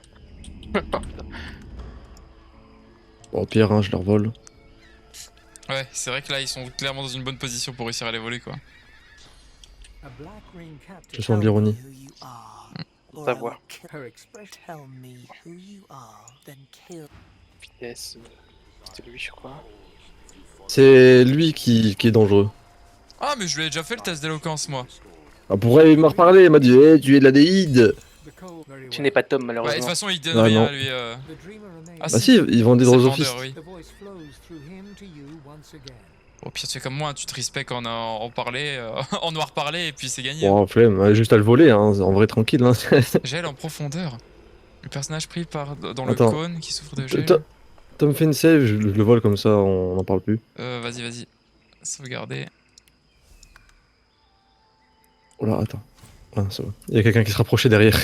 Bon, au pire, hein, je leur vole. Ouais, c'est vrai que là ils sont clairement dans une bonne position pour réussir à les voler quoi. A black ring captive. Je sens de l'ironie. Who you are, or Ta I will voix. kill- Her expression. Tell me who you are, then kill. Vitesse. C'était lui, je crois. C'est lui qui est dangereux. Ah, mais je lui ai déjà fait le test d'éloquence moi. Ah, pourrait il m'a reparlé, il m'a dit tu es de l'ADID. The cold very Tu well. n'es pas Tom, Ouais, de toute malheureusement. façon il donne Ah, rien non. lui. The dreamer remains. Ah, Bah si, ils vendent des C'est le drosophistes. vendeur, oui. The voice flows through him to you once again. Au pire, tu fais comme moi, tu te respectes en parler, en noir parler, et puis c'est gagné. Bon, flemme, ouais, juste à le voler, hein, en vrai tranquille. Hein. Gel en profondeur. Le personnage pris dans le Attends. cône qui souffre de gel. Tom fait une save, je le vole comme ça, on n'en parle plus. Vas-y. Sauvegarder. Oh là, attends. Ah, ça va. Il y a quelqu'un qui se rapprochait derrière.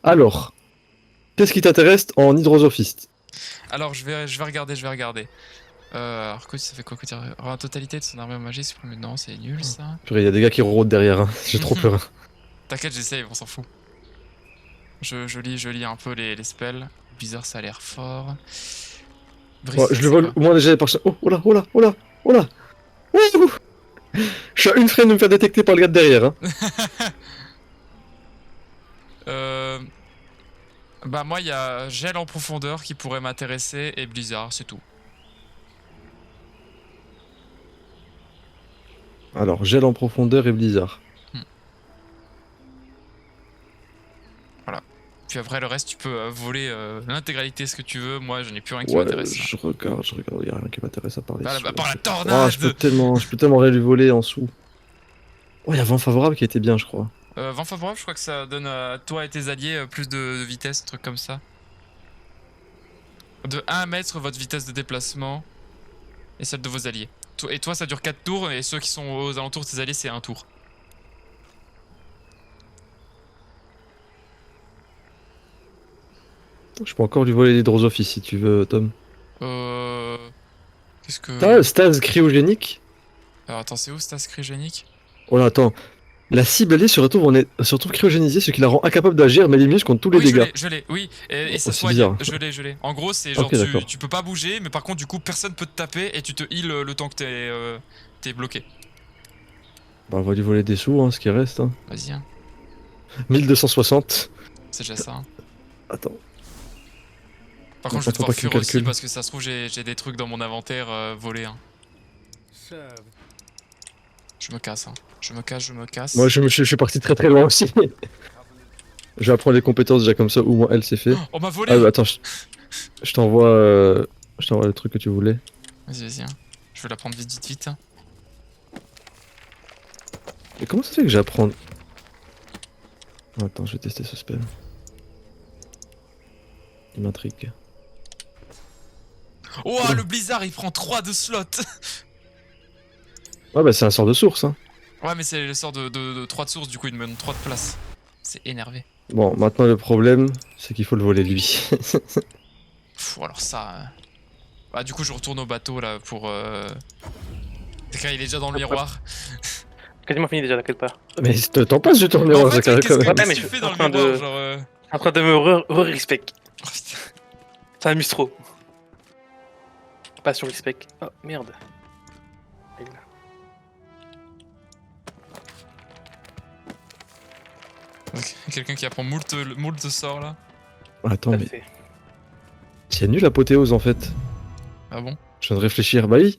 Alors, qu'est-ce qui t'intéresse en hydrosophiste? Alors, je vais regarder. Alors, ça fait quoi que dire la totalité de son armure magique supprimée. Non, c'est nul ça. Purée, il y a des gars qui rôdent derrière, hein. J'ai trop peur. T'inquiète, j'essaye, on s'en fout. Je lis un peu les spells. Bizarre, ça a l'air fort. Brise, Bon, je c'est le vole quoi au moins déjà par... Oh là. Ouh. Je suis à une frame de me faire détecter par le gars de derrière. Hein. Bah moi il y a gel en profondeur qui pourrait m'intéresser et blizzard, c'est tout. Alors, gel en profondeur et blizzard. Puis après le reste tu peux voler l'intégralité ce que tu veux, moi je n'ai plus rien qui Ouais, m'intéresse. je regarde, il y a rien qui m'intéresse à parler. Par la Ah, tornade. je peux tellement rien lui voler en dessous. Oh, il y a vent favorable qui était bien, je crois. Vent favorable, je crois que ça donne à toi et tes alliés plus de vitesse, un truc comme ça. De 1 mètre votre vitesse de déplacement et celle de vos alliés. Et toi ça dure 4 tours et ceux qui sont aux alentours de tes alliés c'est 1 tour. Je peux encore lui voler les drosophies si tu veux, Tom. Qu'est-ce que... T'as stase cryogénique? Alors attends, c'est où Stas cryogénique? Oh là, attends. La cible alliée se retrouve cryogénisée, ce qui la rend incapable d'agir, mais les muscles contre tous les Oui, dégâts. je l'ai, oui. Et Oh, ça c'est soigne, bizarre. je l'ai. En gros, c'est genre Ok, d'accord. tu peux pas bouger, mais par contre, du coup, personne peut te taper et tu te heal le temps que t'es bloqué. Bah, on va lui voler des sous, hein, ce qui reste. Hein. Vas-y, hein. 1260. C'est déjà ça. Hein. Attends. Par contre, je vais Attends, devoir pas qu'il fuir aussi calcule. parce que ça se trouve, j'ai des trucs dans mon inventaire volés. Hein. Served. Je me casse. Hein. Je me casse. Moi, je suis parti très très loin aussi. Je vais apprendre les compétences déjà comme ça, au moins elle c'est fait. On m'a volé. Ah, attends, je t'envoie le truc que tu voulais. Vas-y. Hein. Je vais la prendre vite. Mais comment ça fait que j'apprends? Attends, je vais tester ce spell. Il m'intrigue. Oh, le blizzard, il prend 3 de slot. Ouais, bah c'est un sort de source. Hein. Ouais, mais c'est le sort de 3 de source, du coup, il me donne 3 de place. C'est énervé. Bon, maintenant le problème, c'est qu'il faut le voler lui. Pfff, alors ça... Bah du coup je retourne au bateau là pour... Zakaria il est déjà dans le miroir. Quasiment fini déjà, t'inquiète pas. Mais t'en passes du temps Mais en miroir, fait, Zakaria, qu'est-ce quand même. Ouais, mais que tu je fais suis dans en le train miroir de- genre... En train de me re-respect. Oh, putain. Ça amuse trop. Pas sur respect. Oh merde. Et là. Ok, quelqu'un qui apprend moult de sorts là. Attends, Ça mais fait. c'est nul l'apothéose en fait. Ah bon? Je viens de réfléchir. Bah oui.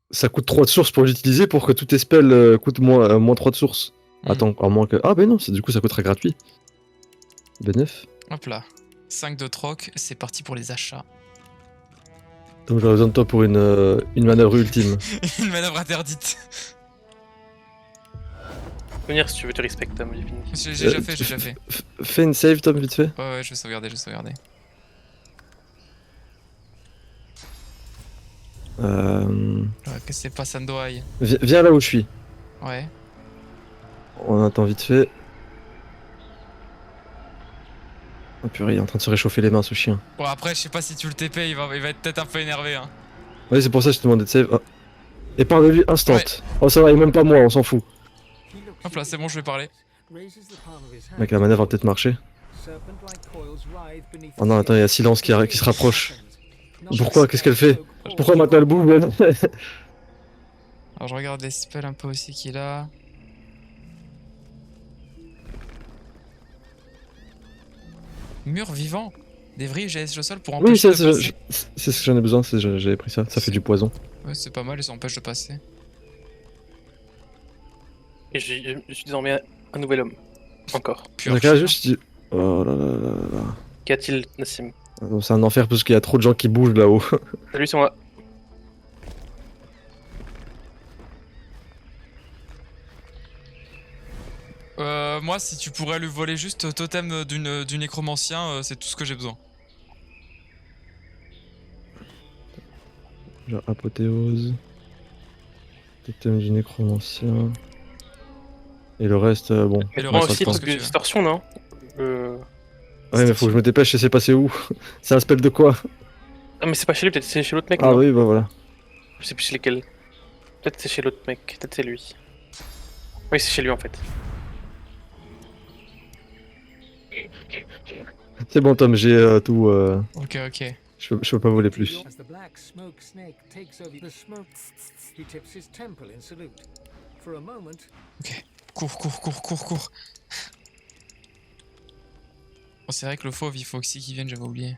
Ça coûte 3 de source pour l'utiliser pour que tous tes spells coûtent moins 3 de source. Hmm. Attends, à moins que. Ah, bah non, du coup ça coûtera gratuit. B9. Hop là. 5 de troc, c'est parti pour les achats. Donc j'aurais besoin de toi pour une manœuvre ultime. Une manœuvre interdite. Venir si tu veux te respect, Tom, j'ai fini. J'ai déjà fait. Fais une save, Tom, vite fait. Ouais, je vais sauvegarder. Ouais, que c'est pas Sandoai. Viens là où je suis. Ouais. On attend vite fait. Oh purée, il est en train de se réchauffer les mains ce chien. Bon après, je sais pas si tu le TP, il va être peut-être un peu énervé hein. Ouais, c'est pour ça que je te demandais de save. Oh. Et parle de lui instant. Ouais. Oh, ça va, et même pas moi, on s'en fout. He looks Hop là, c'est bon, je vais parler. raises the palm of his hand. Mec, la manœuvre va peut-être marcher. Serpent-like coils writhe beneath Oh non, his attends, il y a gaze. Silence qui se rapproche. Not Pourquoi? a Qu'est-ce qu'elle fait? spell so Pourquoi cold. maintenant elle bouge, Ben? Alors je regarde les spells un peu aussi qu'il a. Mur vivant. Des vrilles GS le sol pour Oui, empêcher c'est de passer. c'est ce que j'en ai besoin, j'avais pris ça. Ça fait du poison. Ouais, c'est pas mal et ça empêche de passer. Et je suis désormais un nouvel homme. Encore. Puis Zakaria, archer, juste. Oh là là là là. Qu'y a-t-il, Nassim? Donc, c'est un enfer parce qu'il y a trop de gens qui bougent là-haut. Salut, c'est moi. moi, si tu pourrais lui voler juste totem du nécromancien, c'est tout ce que j'ai besoin. Genre apothéose. Totem du nécromancien. Et le reste, bon. Et le Moi reste, aussi, je pense truc que de tu veux. distorsion, non? Ouais, mais faut que je me dépêche, je sais pas c'est où. C'est un spell de quoi? Ah, mais c'est pas chez lui, peut-être c'est chez l'autre mec. Ah non oui, bah voilà. Je sais plus chez lesquels. Peut-être c'est chez l'autre mec, peut-être c'est lui. Oui, c'est chez lui en fait. C'est bon, Tom, j'ai tout. Ok. Je peux pas voler plus. As the black smoke snake takes over the smoke, he tips his temple in salute. For a moment, Cours. Oh, c'est vrai que le fauve, il faut aussi qu'il vienne, j'avais oublié.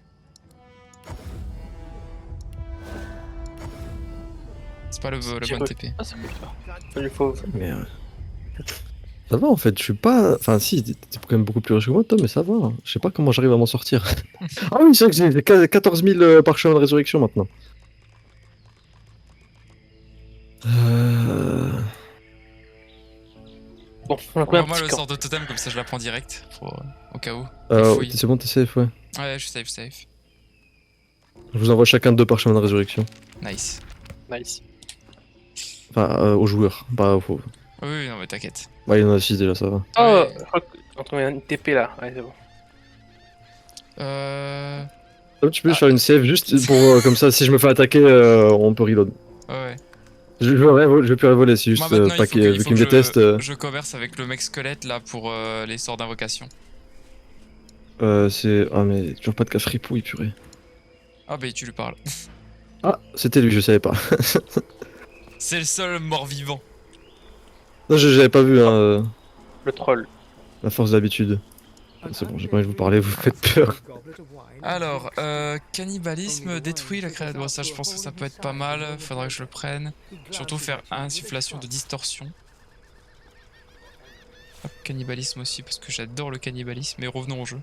C'est pas le bon TP. Ah, c'est cool ça. Salut fauve. Mais ça va en fait, je suis pas. Enfin, si, t'es quand même beaucoup plus riche que moi, Tom, mais ça va. Je sais pas comment j'arrive à m'en sortir. Ah oui, c'est vrai que j'ai 14 000 parchemins de résurrection maintenant. Bon, on a pris un Envoie-moi petit le camp. sort de totem, comme ça je la prends direct. Au cas où. fouille. C'est bon, t'es safe, ouais. Ouais, je suis safe. Je vous envoie chacun 2 parchemins de résurrection. Nice. Nice. Enfin, aux joueurs, pas aux fauves. Oui, non, mais t'inquiète. Bah, il y en a 6 déjà, ça va. Oh, Ouais. je crois qu'on a une TP là. Ouais, c'est bon. Tu peux juste faire une save juste pour comme ça, si je me fais attaquer, on peut reload. Ouais. Je vais plus voler, c'est juste Moi maintenant, pas il faut que, vu qu'il me déteste. je converse avec le mec squelette là pour les sorts d'invocation. C'est. Ah, mais toujours pas de cas fripouille, purée. Ah bah tu lui parles. Ah, c'était lui, je savais pas. C'est le seul mort-vivant. Non, j'avais pas vu, hein, Le troll. la force d'habitude. C'est bon, j'ai pas envie de vous parler, vous faites peur. Alors, cannibalisme détruit la créature. Bon, ça, je pense que ça peut être pas mal. Faudrait que je le prenne. Surtout faire insufflation de distorsion. Hop, cannibalisme aussi, parce que j'adore le cannibalisme. Mais revenons au jeu.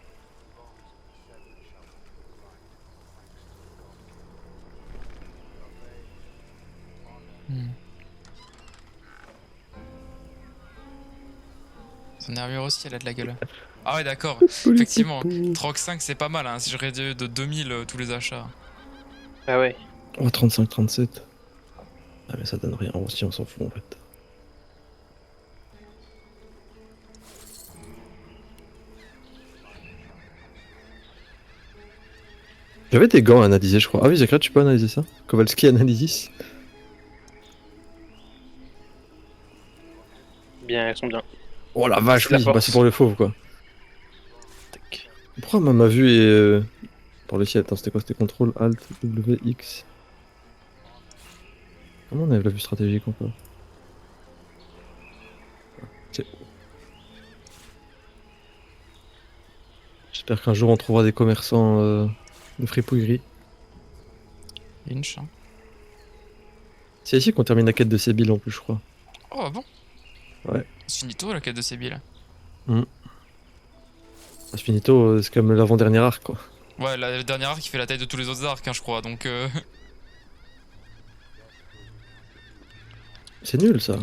Son armure aussi, elle a de la gueule. Ah ouais, d'accord. Effectivement, Troc 5, c'est pas mal. Hein, si je réduis de 2000 tous les achats. Ah ouais. Oh, 35, 37. Ah, mais ça donne rien aussi, on s'en fout en fait. J'avais des gants à analyser, je crois. Ah oui, Zakra, tu peux analyser ça? Kowalski Analysis. Bien, elles sont bien. Oh la vache, C'est la oui, bah force. c'est pour les fauves quoi. Tac. Pourquoi ma vue est. Pour le ciel, attends, c'était quoi? C'était CTRL ALT W X. Comment on avait la vue stratégique encore? C'est- J'espère qu'un jour on trouvera des commerçants de fripouillerie. Lynch. Hein. C'est ici qu'on termine la quête de Sébil en plus, je crois. Oh, ah bon? Ouais. C'est finito la quête de Sébil. C'est finito, c'est comme l'avant-dernier arc quoi. Ouais, le dernier arc qui fait la taille de tous les autres arcs, hein, je crois. Donc, C'est nul ça.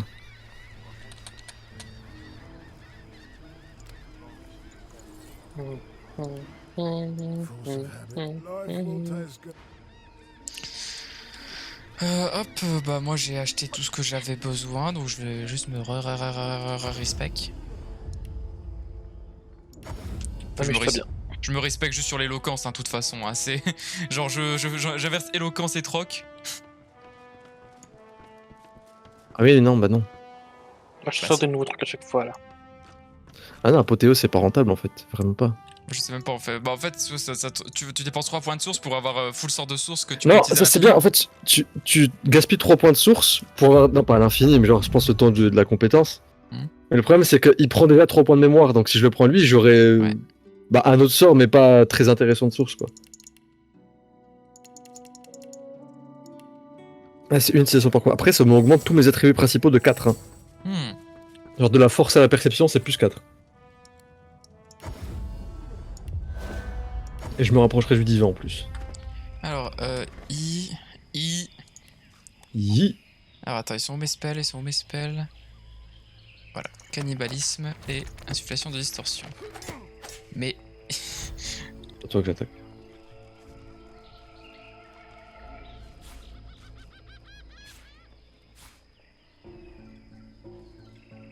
hop, bah moi j'ai acheté tout ce que j'avais besoin, donc je vais juste me respect. Ah, mais je suis bien. Je me respecte juste sur l'éloquence, hein, de toute façon. Hein, c'est genre j'inverse éloquence et troc. Ah oui, non, bah non. Moi, je sors de nouveaux trucs à chaque fois là. Ah non, Apothéo c'est pas rentable en fait, vraiment pas. Je sais même pas en fait. Bah en fait, tu dépenses 3 points de source pour avoir full sort de source que tu Non, peux utiliser ça à c'est l'infini. bien, en fait, tu gaspilles 3 points de source pour avoir. Non, pas à l'infini, mais genre, je pense le temps de la compétence. Mais le problème c'est qu'il prend déjà 3 points de mémoire, donc si je le prends lui, j'aurais. Ouais. Bah, un autre sort, mais pas très intéressant de source quoi. Ah, c'est une session par quoi. Après, ça m'augmente tous mes attributs principaux de 4. Hein. Hmm. Genre de la force à la perception, c'est plus 4. Et je me rapprocherai du divin en plus. Alors, I. Yi. Alors attends, ils sont où mes spells? Voilà, cannibalisme et insufflation de distorsion. Mais C'est toi que j'attaque.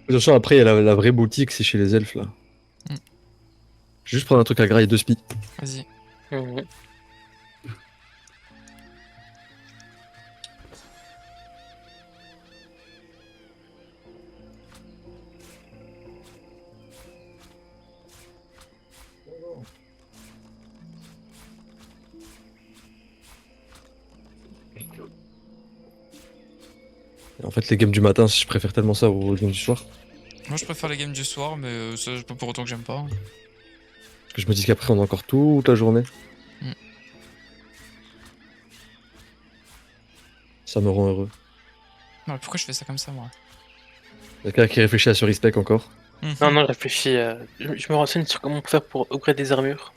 De toute façon, après, il y a la vraie boutique, c'est chez les elfes là. Mm. Je vais juste prendre un truc à grailler 2 spi. vas-y. En fait, les games du matin, je préfère tellement ça aux games du soir. Moi je préfère les games du soir, mais c'est pas pour autant que j'aime pas. Parce que je me dis qu'après, on a encore toute la journée. Mm. Ça me rend heureux. Non, mais pourquoi je fais ça comme ça moi? Quelqu'un qui réfléchit à ce respect encore. Non, non, je réfléchis. Je me renseigne sur comment faire pour upgrader des armures.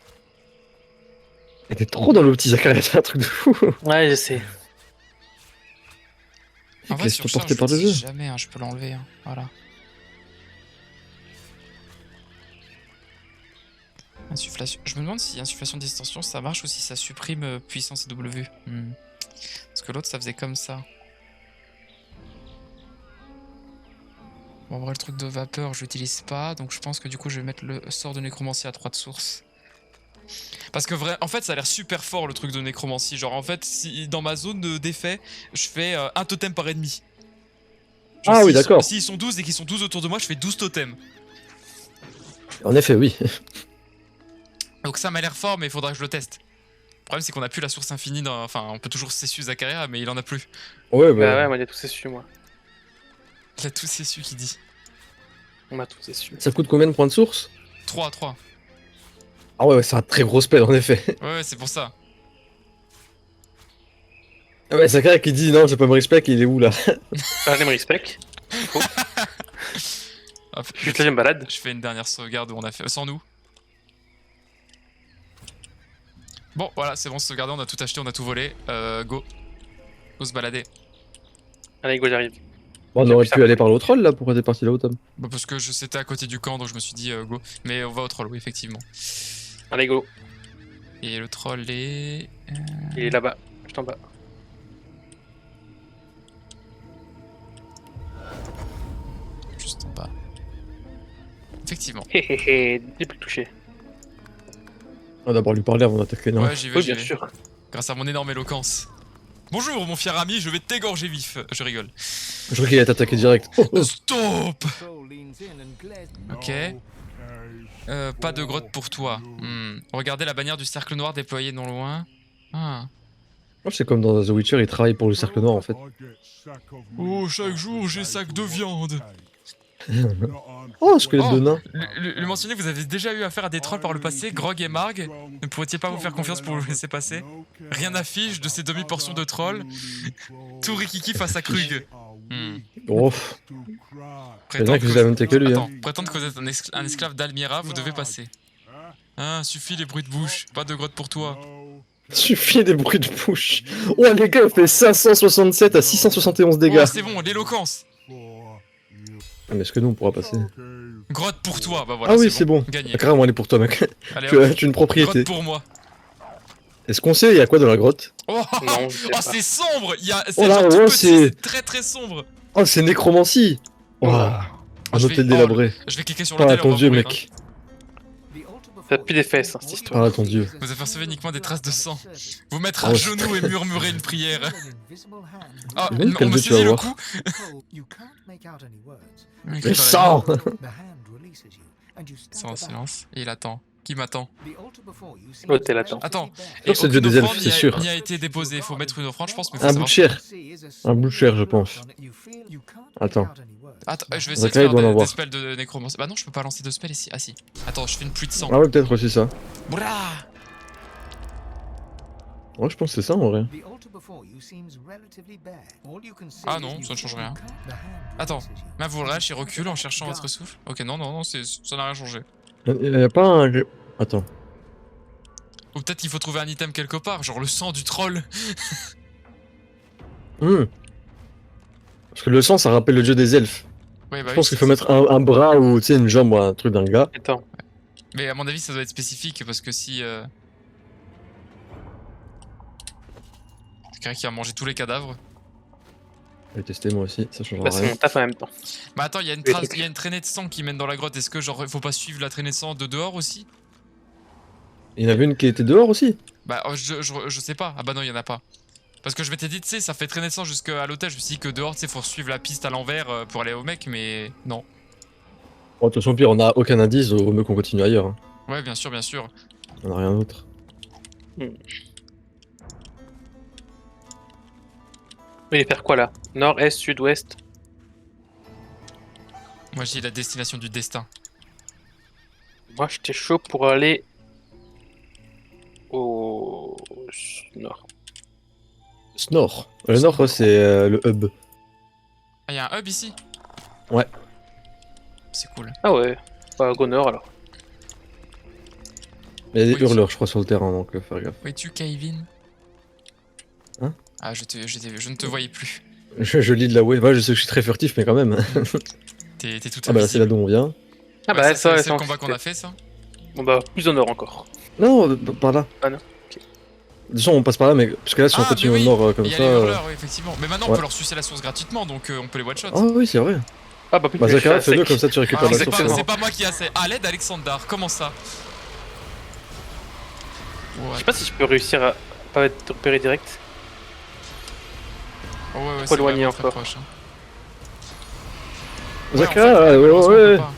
Et t'es trop dans le petit Zachary, c'est un truc de fou. Ouais, je sais. En vrai, Laisse-toi sur porter charge, par le j'utilise jeu. jamais, hein, je peux l'enlever. Hein. Voilà. Insufflation. Je me demande si insufflation distorsion ça marche ou si ça supprime puissance et W. Parce que l'autre ça faisait comme ça. Bon, en vrai, le truc de vapeur, je l'utilise pas, donc je pense que du coup, je vais mettre le sort de nécromancie à 3 de source. Parce que en fait, ça a l'air super fort le truc de nécromancie. Genre, en fait, si dans ma zone d'effet, je fais un totem par ennemi. Genre, Ah oui, d'accord. S'ils sont 12 et qu'ils sont 12 autour de moi, je fais 12 totems. En effet, oui. Donc ça m'a l'air fort, mais il faudra que je le teste. Le problème, c'est qu'on a plus la source infinie. Enfin, on peut toujours Cessus Zacharia, mais il en a plus. Ouais, Bah ouais, moi j'ai tous su moi. Il a tout Cessus qui dit. On a tous su. Ça coûte combien de points de source? 3 à 3. Ah ouais, c'est un très gros spell en effet. Ouais, c'est pour ça. Ah ouais, Sakara qui dit non, j'ai pas me respect, il est où là? Ah, j'aime respect. Hop, Juste là, j'ai une balade. je fais une dernière sauvegarde où on a fait sans nous. Bon, voilà, c'est bon, sauvegardé, on a tout acheté, on a tout volé. Go. Go se balader. Allez, go, j'arrive. Bon, on J'ai aurait plus pu ça. aller par le troll là, pourquoi t'es parti là-haut, Tom? Bah, parce que c'était à côté du camp, donc je me suis dit go. Mais on va au troll, oui, effectivement. Allez, go. Et le troll est. Il est là-bas, juste en bas. Juste en bas. Effectivement. Hé hé hé, n'est plus touché. On va d'abord lui parler avant d'attaquer, non? Ouais, j'y vais, Oui, j'y bien vais. sûr. Grâce à mon énorme éloquence. Bonjour, mon fier ami, je vais t'égorger vif. Je rigole. Je crois qu'il allait t'attaquer direct. Oh, oh. Stop! Troll leans in and glares. Ok. Pas de grotte pour toi. Regardez la bannière du cercle noir déployée non loin. Ah. Moi, c'est comme dans The Witcher, il travaille pour le cercle noir en fait. Oh, chaque jour, j'ai sac de viande. Oh, squelette Oh. de nain. Lui mentionner, vous avez déjà eu affaire à des trolls par le passé, Grog et Marg. Ne pourriez-il pas vous faire confiance pour le laisser passer? Rien n'affiche de ces demi-portions de trolls. Tout Rikiki face à Krug. Oh, c'est bien que j'ai la même tête que lui. Attends, Hein. prétendre que vous êtes un esclave d'Almira, vous devez passer. Ah, suffit les bruits de bouche, pas de grotte pour toi. Suffit des bruits de bouche. Oh, les gars, il fait 567 à 671 dégâts. Oh, c'est bon, l'éloquence. Ah, mais est-ce que nous on pourra passer? Grotte pour toi, bah voilà. Ah oui, c'est bon. Gagné. Ah, carrément, elle est pour toi, mec. Allez, Tu hop, as une propriété. grotte pour moi. Est-ce qu'on sait il y a quoi dans la grotte? Oh, Non, je sais oh pas. c'est sombre. C'est Oh là, genre tout ouais, petit, c'est- c'est très très sombre. Oh, c'est nécromancie. Oh, un je vais- hôtel délabré. Je vais cliquer sur le Ah, tel, on ton va dieu, mourir, mec. Ça pue des fesses, hein, cette histoire. Ah, ton dieu. Vous apercevez uniquement des traces de sang. Vous mettre Ah à ouais. genoux et murmurer une prière. Ah, Imagine on quel me dieu tu saisit vas le voir. coup. Mais Écrit dans la sang. Sans en silence. Et il attend. Qui m'attend? L'hôtel attend. Attends. Oh, c'est le dieu aucune des elfes, offrande c'est sûr. n'y a été déposée. Faut mettre une offrande, je pense, mais faut Un bout savoir. de chair. Un bout de chair, je pense. Attends. Attends, je vais essayer de Zachary faire doit en des avoir. spells de nécromancie. Bah non, je peux pas lancer de spells ici. Ah si. Attends, je fais une pluie de sang. Ah ouais, peut-être aussi ça. Brrra. Ouais, je pense que c'est ça en vrai. Ah non, ça ne change rien. Attends, Ma vous relâche et recule en cherchant votre souffle. Ok, non, non, non, ça n'a rien changé. Y a pas un. Attends. Ou peut-être qu'il faut trouver un item quelque part, genre le sang du troll. Parce que le sang, ça rappelle le dieu des elfes. Ouais, bah Je oui, pense qu'il faut mettre un bras ou tu sais une jambe ou un truc d'un gars. Attends. Mais à mon avis, ça doit être spécifique parce que si. C'est quelqu'un qui a mangé tous les cadavres. Je vais tester moi aussi, ça changera Bah, c'est rien. mon taf en même temps. Bah attends, il y a une Oui, trace, c'est il y a une traînée de sang qui mène dans la grotte. Est-ce que genre il faut pas suivre la traînée de sang de dehors aussi? Il y en avait une qui était dehors aussi. Bah je sais pas. Ah bah non, il y en a pas. Parce que je m'étais dit, tu sais, ça fait traîner de sang jusqu'à l'hôtel. Je me suis dit que dehors, tu sais, faut suivre la piste à l'envers pour aller au mec, mais non. Bon, de toute façon, pire, on a aucun indice, au mieux qu'on continue ailleurs. Hein. Ouais, bien sûr, bien sûr. On a rien d'autre. Il va faire quoi là? Nord, est, sud, ouest? Moi, j'ai la destination du destin. Moi, j'étais chaud pour aller au nord. Snore. Le nord, c'est le hub. Ah, il y a un hub ici? Ouais. C'est cool. Ah ouais, bah, go nord alors. Il y a des Oui. hurleurs, je crois, sur le terrain, donc faire gaffe. Où es-tu, Kevin? Hein? Ah, je ne te voyais plus. Je lis de la wave. Ouais, je sais que je suis très furtif, mais quand même. T'es tout Ah bah là, c'est là invisible. d'où on vient. Ah Ouais, bah, c'est le attends, combat qu'on a fait, ça. Bon bah, plus au nord encore. Non, par là. Ah non, ok. De toute façon, on passe par là, mais parce que là, si on Ah, continue mais oui, au nord comme il y a ça. les hurleurs, oui, effectivement. Mais maintenant, on ouais. peut leur sucer la source gratuitement, donc on peut les one-shot. Ah oui, c'est vrai. Ah bah, plus Bah, mais je Zakaria, suis à fais-le sec. comme ça, tu récupères Alors, la c'est source. pas, c'est c'est bon. pas moi qui ai assez. Ah, l'aide Alexandar, comment ça? Je Ouais, sais pas si je peux réussir à pas être repéré direct. ouais, Trop c'est éloigné vraiment très encore. proche. Hein. Zakaria, en fait, ouais, malheureusement, on ouais. peut pas.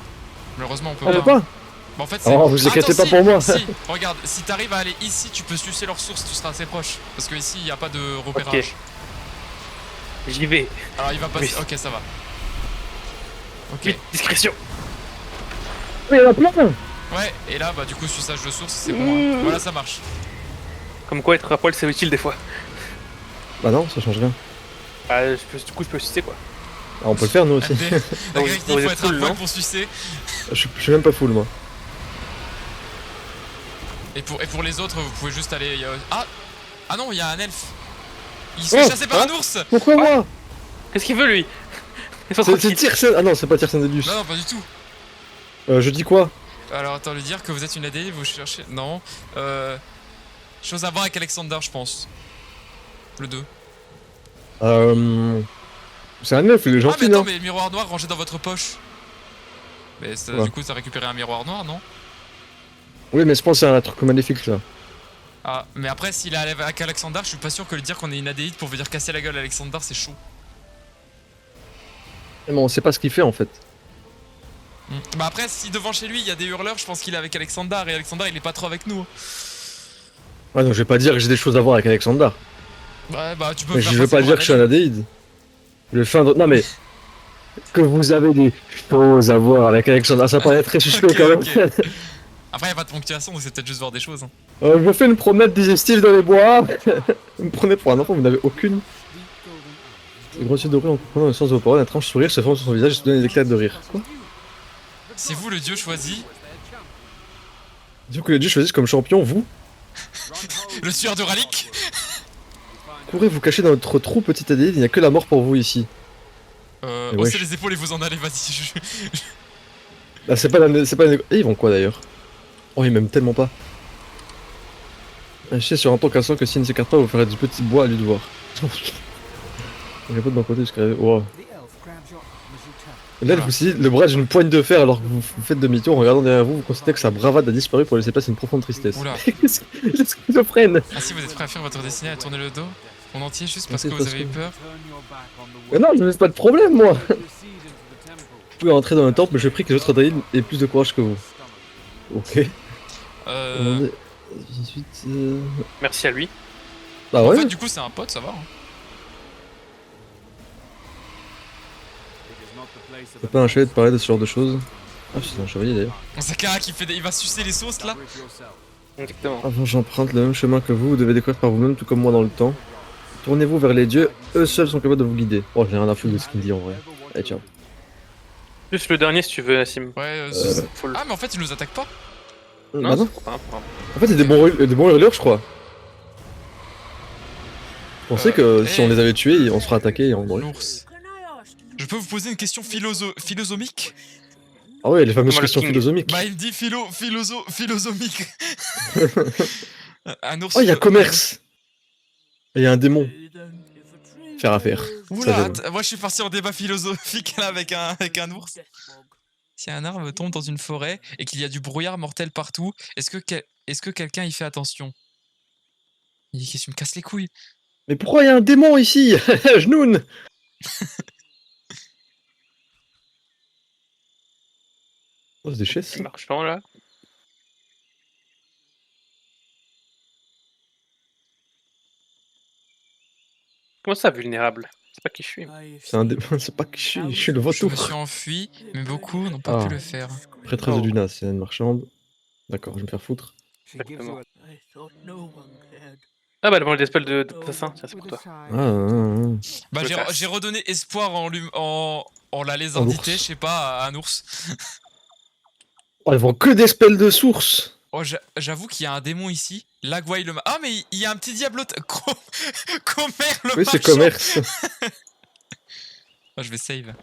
Malheureusement, on peut On peut pas. pas. Bah, en fait, c'est. Oh, vous inquiétez Attends, pas pour moi. Si, regarde, si t'arrives à aller ici, tu peux sucer leur source, tu seras assez proche. Parce que ici, il n'y a pas de repérage. J'y vais. Alors, il va passer. Oui. Ok, ça va. Ok. Vite, discrétion. Mais il y en a plein. Ouais, et là, bah, du coup, suçage de source, c'est bon. Hein. Voilà, ça marche. Comme quoi, être à poil, c'est utile des fois. Bah non, ça change rien. Ah, du coup, je peux sucer quoi. Ah, on peut le faire nous aussi. MD, la vous directive, êtes faut être full, un poil non pour sucer. Je suis même pas full moi. Et pour les autres, vous pouvez juste aller. Ah non, il y a un elfe. Il se fait Oh, chasser par hein un ours. Pourquoi moi? Qu'est-ce qu'il veut lui? Laisse-moi C'est tranquille. Tyrsen. Ah non, c'est pas Tyrsen Delius. Non, non, pas du tout. Je dis quoi? Alors, attends, lui dire que vous êtes une ADI, vous cherchez. Non. Chose à voir avec Alexander, je pense. Le 2. C'est un elfe, il est Ah, mais gentil, attends, non? mais le miroir noir rangé dans votre poche. Mais Ouais. du coup, t'as récupéré un miroir noir, non? Oui, mais je pense que c'est un truc maléfique là. Ah, mais après, s'il est avec Alexander, je suis pas sûr que le dire qu'on est une ADI pour venir casser la gueule à Alexander, c'est chaud. Mais on sait pas ce qu'il fait en fait. Bah après, si devant chez lui il y a des hurleurs, je pense qu'il est avec Alexander et Alexander il est pas trop avec nous. Ouais, donc je vais pas dire que j'ai des choses à voir avec Alexander. Ouais, bah tu peux Mais faire je veux passer pas pour dire un que je suis un ADI. adéide. Je vais feindre. Non mais. Que vous avez des choses à voir avec Alexander, ça paraît très suspect Ok, quand même. ok. Après, y a pas de ponctuation, donc c'est peut-être juste voir des choses. Hein. Je fais une promenade digestive dans les bois. Vous me prenez pour un enfant, vous n'avez aucune. Les gros yeux dorés en comprenant le sens de vos paroles, un étrange sourire se forme sur son visage et se donne des éclats de rire. Quoi? C'est vous le dieu choisi, Du coup, les dieux choisissent comme champion, vous. le tueur de Ralik. Courez vous cacher dans notre trou, petit adéide, il n'y a que la mort pour vous ici. Haussez wesh. les épaules et vous en allez, vas-y. Ah, c'est pas la. C'est pas la ils vont quoi d'ailleurs? Oh, ils m'aiment tellement pas. Achetez sur un ton cassant que s'il ne s'écarte pas, vous ferez du petit bois à lui de voir. J'ai pas de mon côté jusqu'à. Wow. The elf grabs your arm as you turn. Là, vous aussi, le bras d'une poigne de fer alors que vous faites demi-tour en regardant derrière vous, vous constatez que sa bravade a disparu pour laisser place à une profonde tristesse. Oula. Qu'est-ce qu'il est schizophrène? Ah si, vous êtes prêt à faire votre destinée à tourner le dos en entier juste parce que C'est vous parce avez eu que- peur? Mais non, je ne laisse pas de problème, moi! Vous pouvez entrer dans le temple, mais je prie que les autres Daïd aient plus de courage que vous. Ok. Euh... 18. Merci à lui. Bah En ouais, fait, du coup, c'est un pote, ça va. Hein. c'est pas un chevalier de parler de ce genre de choses. Ah, c'est un chevalier d'ailleurs. Zakaria qui fait il va sucer les sauces là. Exactement. Avant, j'emprunte le même chemin que vous devez découvrir par vous-même, tout comme moi dans le temps. Tournez-vous vers les dieux, eux seuls sont capables de vous guider. Oh, j'ai rien à foutre de ce qu'il me dit en vrai. Allez, ciao. Juste le dernier si tu veux, Nassim. Ouais, Full. Ah, mais en fait, il nous attaque pas. Bah non. c'est pas un problème. En fait, il y a des bons hurleurs, je crois. Je pensais que si on les avait tués, on se ferait attaquer et on mourrait. L'ours. Je peux vous poser une question philosophique? Ah ouais, les fameuses Comment le questions king philosophiques. Bah, il me dit philosophique. Un ours. Oh, il y a commerce. Et il y a un démon. Faire affaire. Oula, Ça, j'aime. moi je suis parti en débat philosophique là avec un ours. Si un arbre tombe dans une forêt et qu'il y a du brouillard mortel partout, est-ce que quelqu'un y fait attention? Il dit qu'est-ce que tu me casses les couilles? Mais pourquoi il y a un démon ici? Jnoun. Oh, c'est des chaises. C'est marchand là. Comment ça, vulnérable? C'est pas qui je suis. C'est un démon, c'est pas que je suis le Je vautour. me suis enfui, mais beaucoup n'ont pas Ah. pu le faire. Prêtresse de Luna, c'est une marchande. D'accord, je vais me faire foutre. She gives you a Ah bah le vol d'espèce de assassin, tiens, c'est pour with a toi. Ah, sigh. Bah Je casse. j'ai redonné espoir en la lézardité, ours. je sais pas, à un ours. Oh, ils vont que des spells de source. Oh, j'avoue qu'il y a un démon ici. Lagwai le Ah, mais il y a un petit diablot. Comer le Oui, c'est marchand. commerce. Oh, je vais save.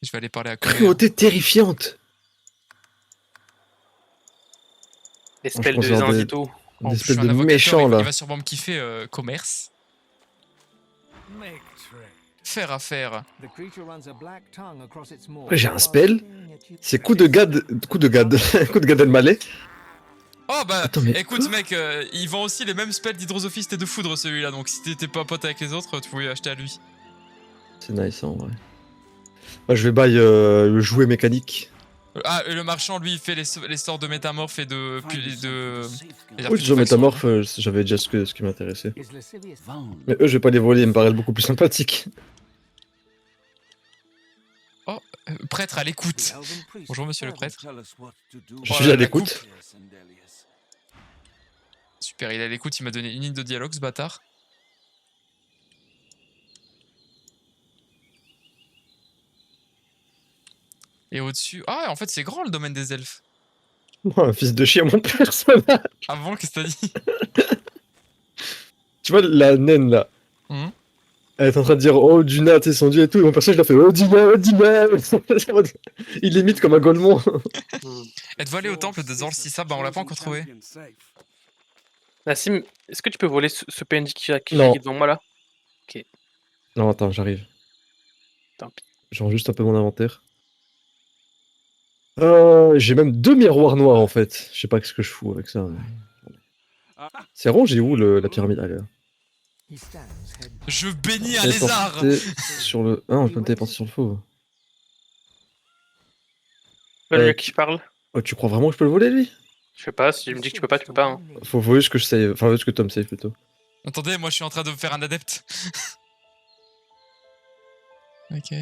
Je vais aller parler à Comer. Cruauté terrifiante. Les je spells de considère Zanzito. Des Je espèces suis un de avocateur, méchants, il là. va sûrement me kiffer commerce. Make trade. Faire affaire. The creature runs a black tongue across its maw. Après, j'ai un while spell. staring at you C'est coup de gad... Coup de gad... coup de Gad Elmaleh. Oh bah, Attends, mais écoute quoi mec, il vend aussi les mêmes spells d'hydrosophiste et de foudre celui-là, donc si t'étais pas pote avec les autres, tu pouvais acheter à lui. C'est nice, en vrai. Moi, je vais buy le jouet mécanique. Ah, et le marchand lui il fait les sorts de métamorphe et de... les Oui, déjà artefacts métamorphe, j'avais déjà ce qui m'intéressait. is lascivious. Mais eux, je vais pas les voler, ils me paraissent beaucoup plus sympathiques. Prêtre à The l'écoute. elven priest Bonjour monsieur le fervent prêtre. Je Oh suis là, à la l'écoute. Super, il est à l'écoute, il m'a donné une ligne de dialogue ce bâtard. Et au-dessus... Ah, en fait c'est grand le domaine des elfes. Moi, un fils de chien, mon personnage. Avant, qu'est-ce que t'as dit? Tu vois, la naine, là. Mhm. Elle est en train de dire oh Duna, t'es son dieu et tout, et mon personnage l'a fait oh Duna, oh Duna. Il l'imite comme un golemon. Êtes-vous allé au temple de Zorlsissa? Bah on l'a pas encore trouvé. Nassim, est-ce que tu peux voler ce PNJ qui Non. est devant moi là? Non, attends, j'arrive. Tant pis. Je rends juste un peu mon inventaire. J'ai même 2 miroirs noirs en fait. Je sais pas ce que je fous avec ça. C'est rond, j'ai où la pyramide? Allez, là. He stands head Je bénis un lézard! Téléporter sur le. Ah non, je peux me téléporter sur le fauve. Pas le mec qui parle. Oh, tu crois vraiment que je peux le voler lui? Je sais pas, si je me dis que tu peux pas, tu peux pas. Hein. Faut juste que je save. Enfin, juste que Tom save plutôt. Attendez, moi je suis en train de faire un adepte. Ok.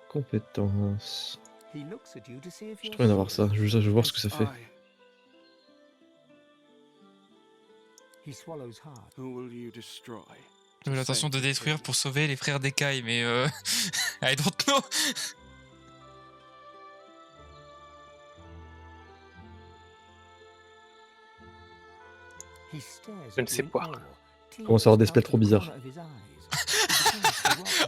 Compétences. He looks at you to see if Je you're trouve rien à voir ça. Je veux voir ce que ça fait. He swallows hard. Who will you destroy? J'ai l'intention de détruire pour sauver les frères d'Ekai, mais I don't know. He stares Je ne at sais you in pas. awe. Commence à avoir des spells trop bizarres.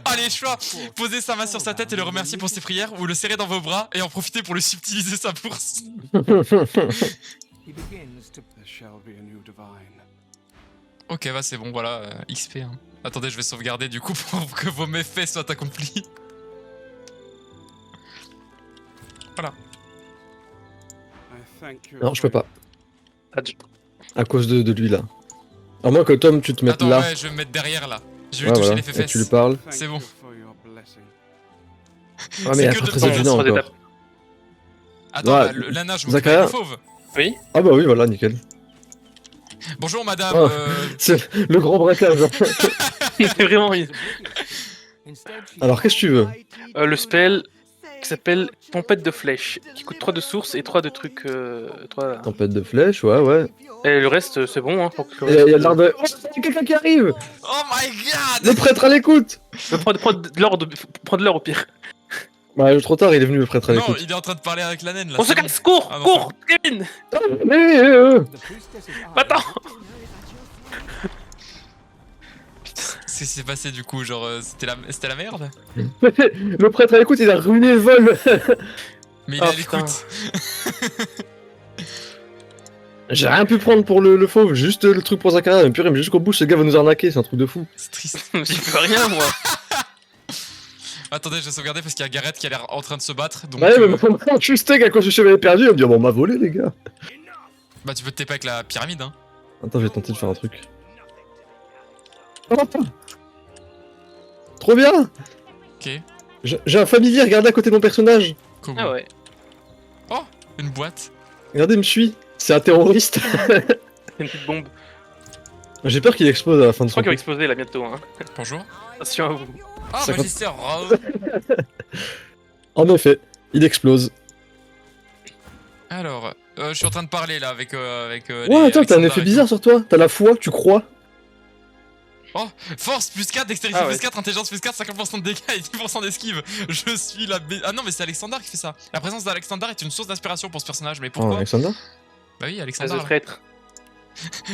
Ah les choix! Poser sa main sur sa tête et le remercier pour ses prières, ou le serrer dans vos bras et en profiter pour le subtiliser sa bourse. He begins to There shall be a new divine. Ok, bah c'est bon, voilà, XP. Hein. Attendez, je vais sauvegarder du coup pour que vos méfaits soient accomplis. Voilà. I thank you Non, je for peux pas. Adj- À cause de lui là. À moins que Tom, tu te mettes Attends, là. ouais, je vais me mettre derrière là. Je vais Ouais, lui toucher voilà. les Et fesses. tu lui parles. Thank C'est bon. you for your blessing. Ah, mais C'est elle que sera de très temps, Duna trois encore. étapes. Attends, Ouais, bah, Lana, je m'occupe Zakaria. avec le fauve. Oui. Ah bah oui, voilà, nickel. Bonjour madame. Oh. C'est le grand braquage. C'est vraiment. Alors, qu'est-ce que tu veux? Le spell qui s'appelle Tempête de flèches, qui coûte 3 de source et 3 de trucs. 3... Tempête de flèches, ouais, ouais. Et le reste, c'est bon. Hein, pour que Il y a de l'art de. Oh, il y a quelqu'un qui arrive! Oh my god! Le prêtre à l'écoute! Prendre de l'or prendre de l'or au pire. Bah, trop tard, il est venu le prêtre à Non, l'écoute. il est en train de parler avec la naine là. On se c'est bon. casse, cours, Ah non, cours, Kevin. Mais, Attends. Qu'est-ce qui s'est passé du coup? Genre, c'était la merde? le prêtre à l'écoute, il a ruiné le vol! Mais il Oh, est à putain. l'écoute. J'ai rien pu prendre pour le fauve, juste le truc pour Zakaria. Mais purée, mais jusqu'au bout, ce gars va nous arnaquer, c'est un truc de fou. C'est triste. J'y peux rien, moi. Attendez, je vais sauvegarder parce qu'il y a Gareth qui a l'air en train de se battre. Donc, Ouais, mais moi, je suis steak à cause du chevalier perdu, il me dit, bon, on m'a volé, les gars. bah, tu peux te taper avec la pyramide, hein. Attends, je vais tenter de faire un truc. Oh, trop bien! Ok. J'ai un familier, regardez à côté de mon personnage. Comment? Ah ouais. Une boîte. Regardez, il me suit. C'est un terroriste. C'est une petite bombe. J'ai peur qu'il explose à la fin de Je crois son qu'il va coup. exploser là bientôt. Hein. Bonjour. Attention à vous. Ah, 50. Magister. En effet, il explose. Alors, je suis en train de parler là avec. Ouais, attends, t'as un effet bizarre sur toi. T'as la foi, tu crois. Force plus 4, dextérité Ah ouais. plus 4, intelligence plus 4, 50% de dégâts et 10% d'esquive. Je suis la Ah non, mais c'est Alexander qui fait ça. La présence d'Alexander est une source d'inspiration pour ce personnage, mais Oh, pourquoi? Alexander. Bah oui, As Alexander. de là. traître.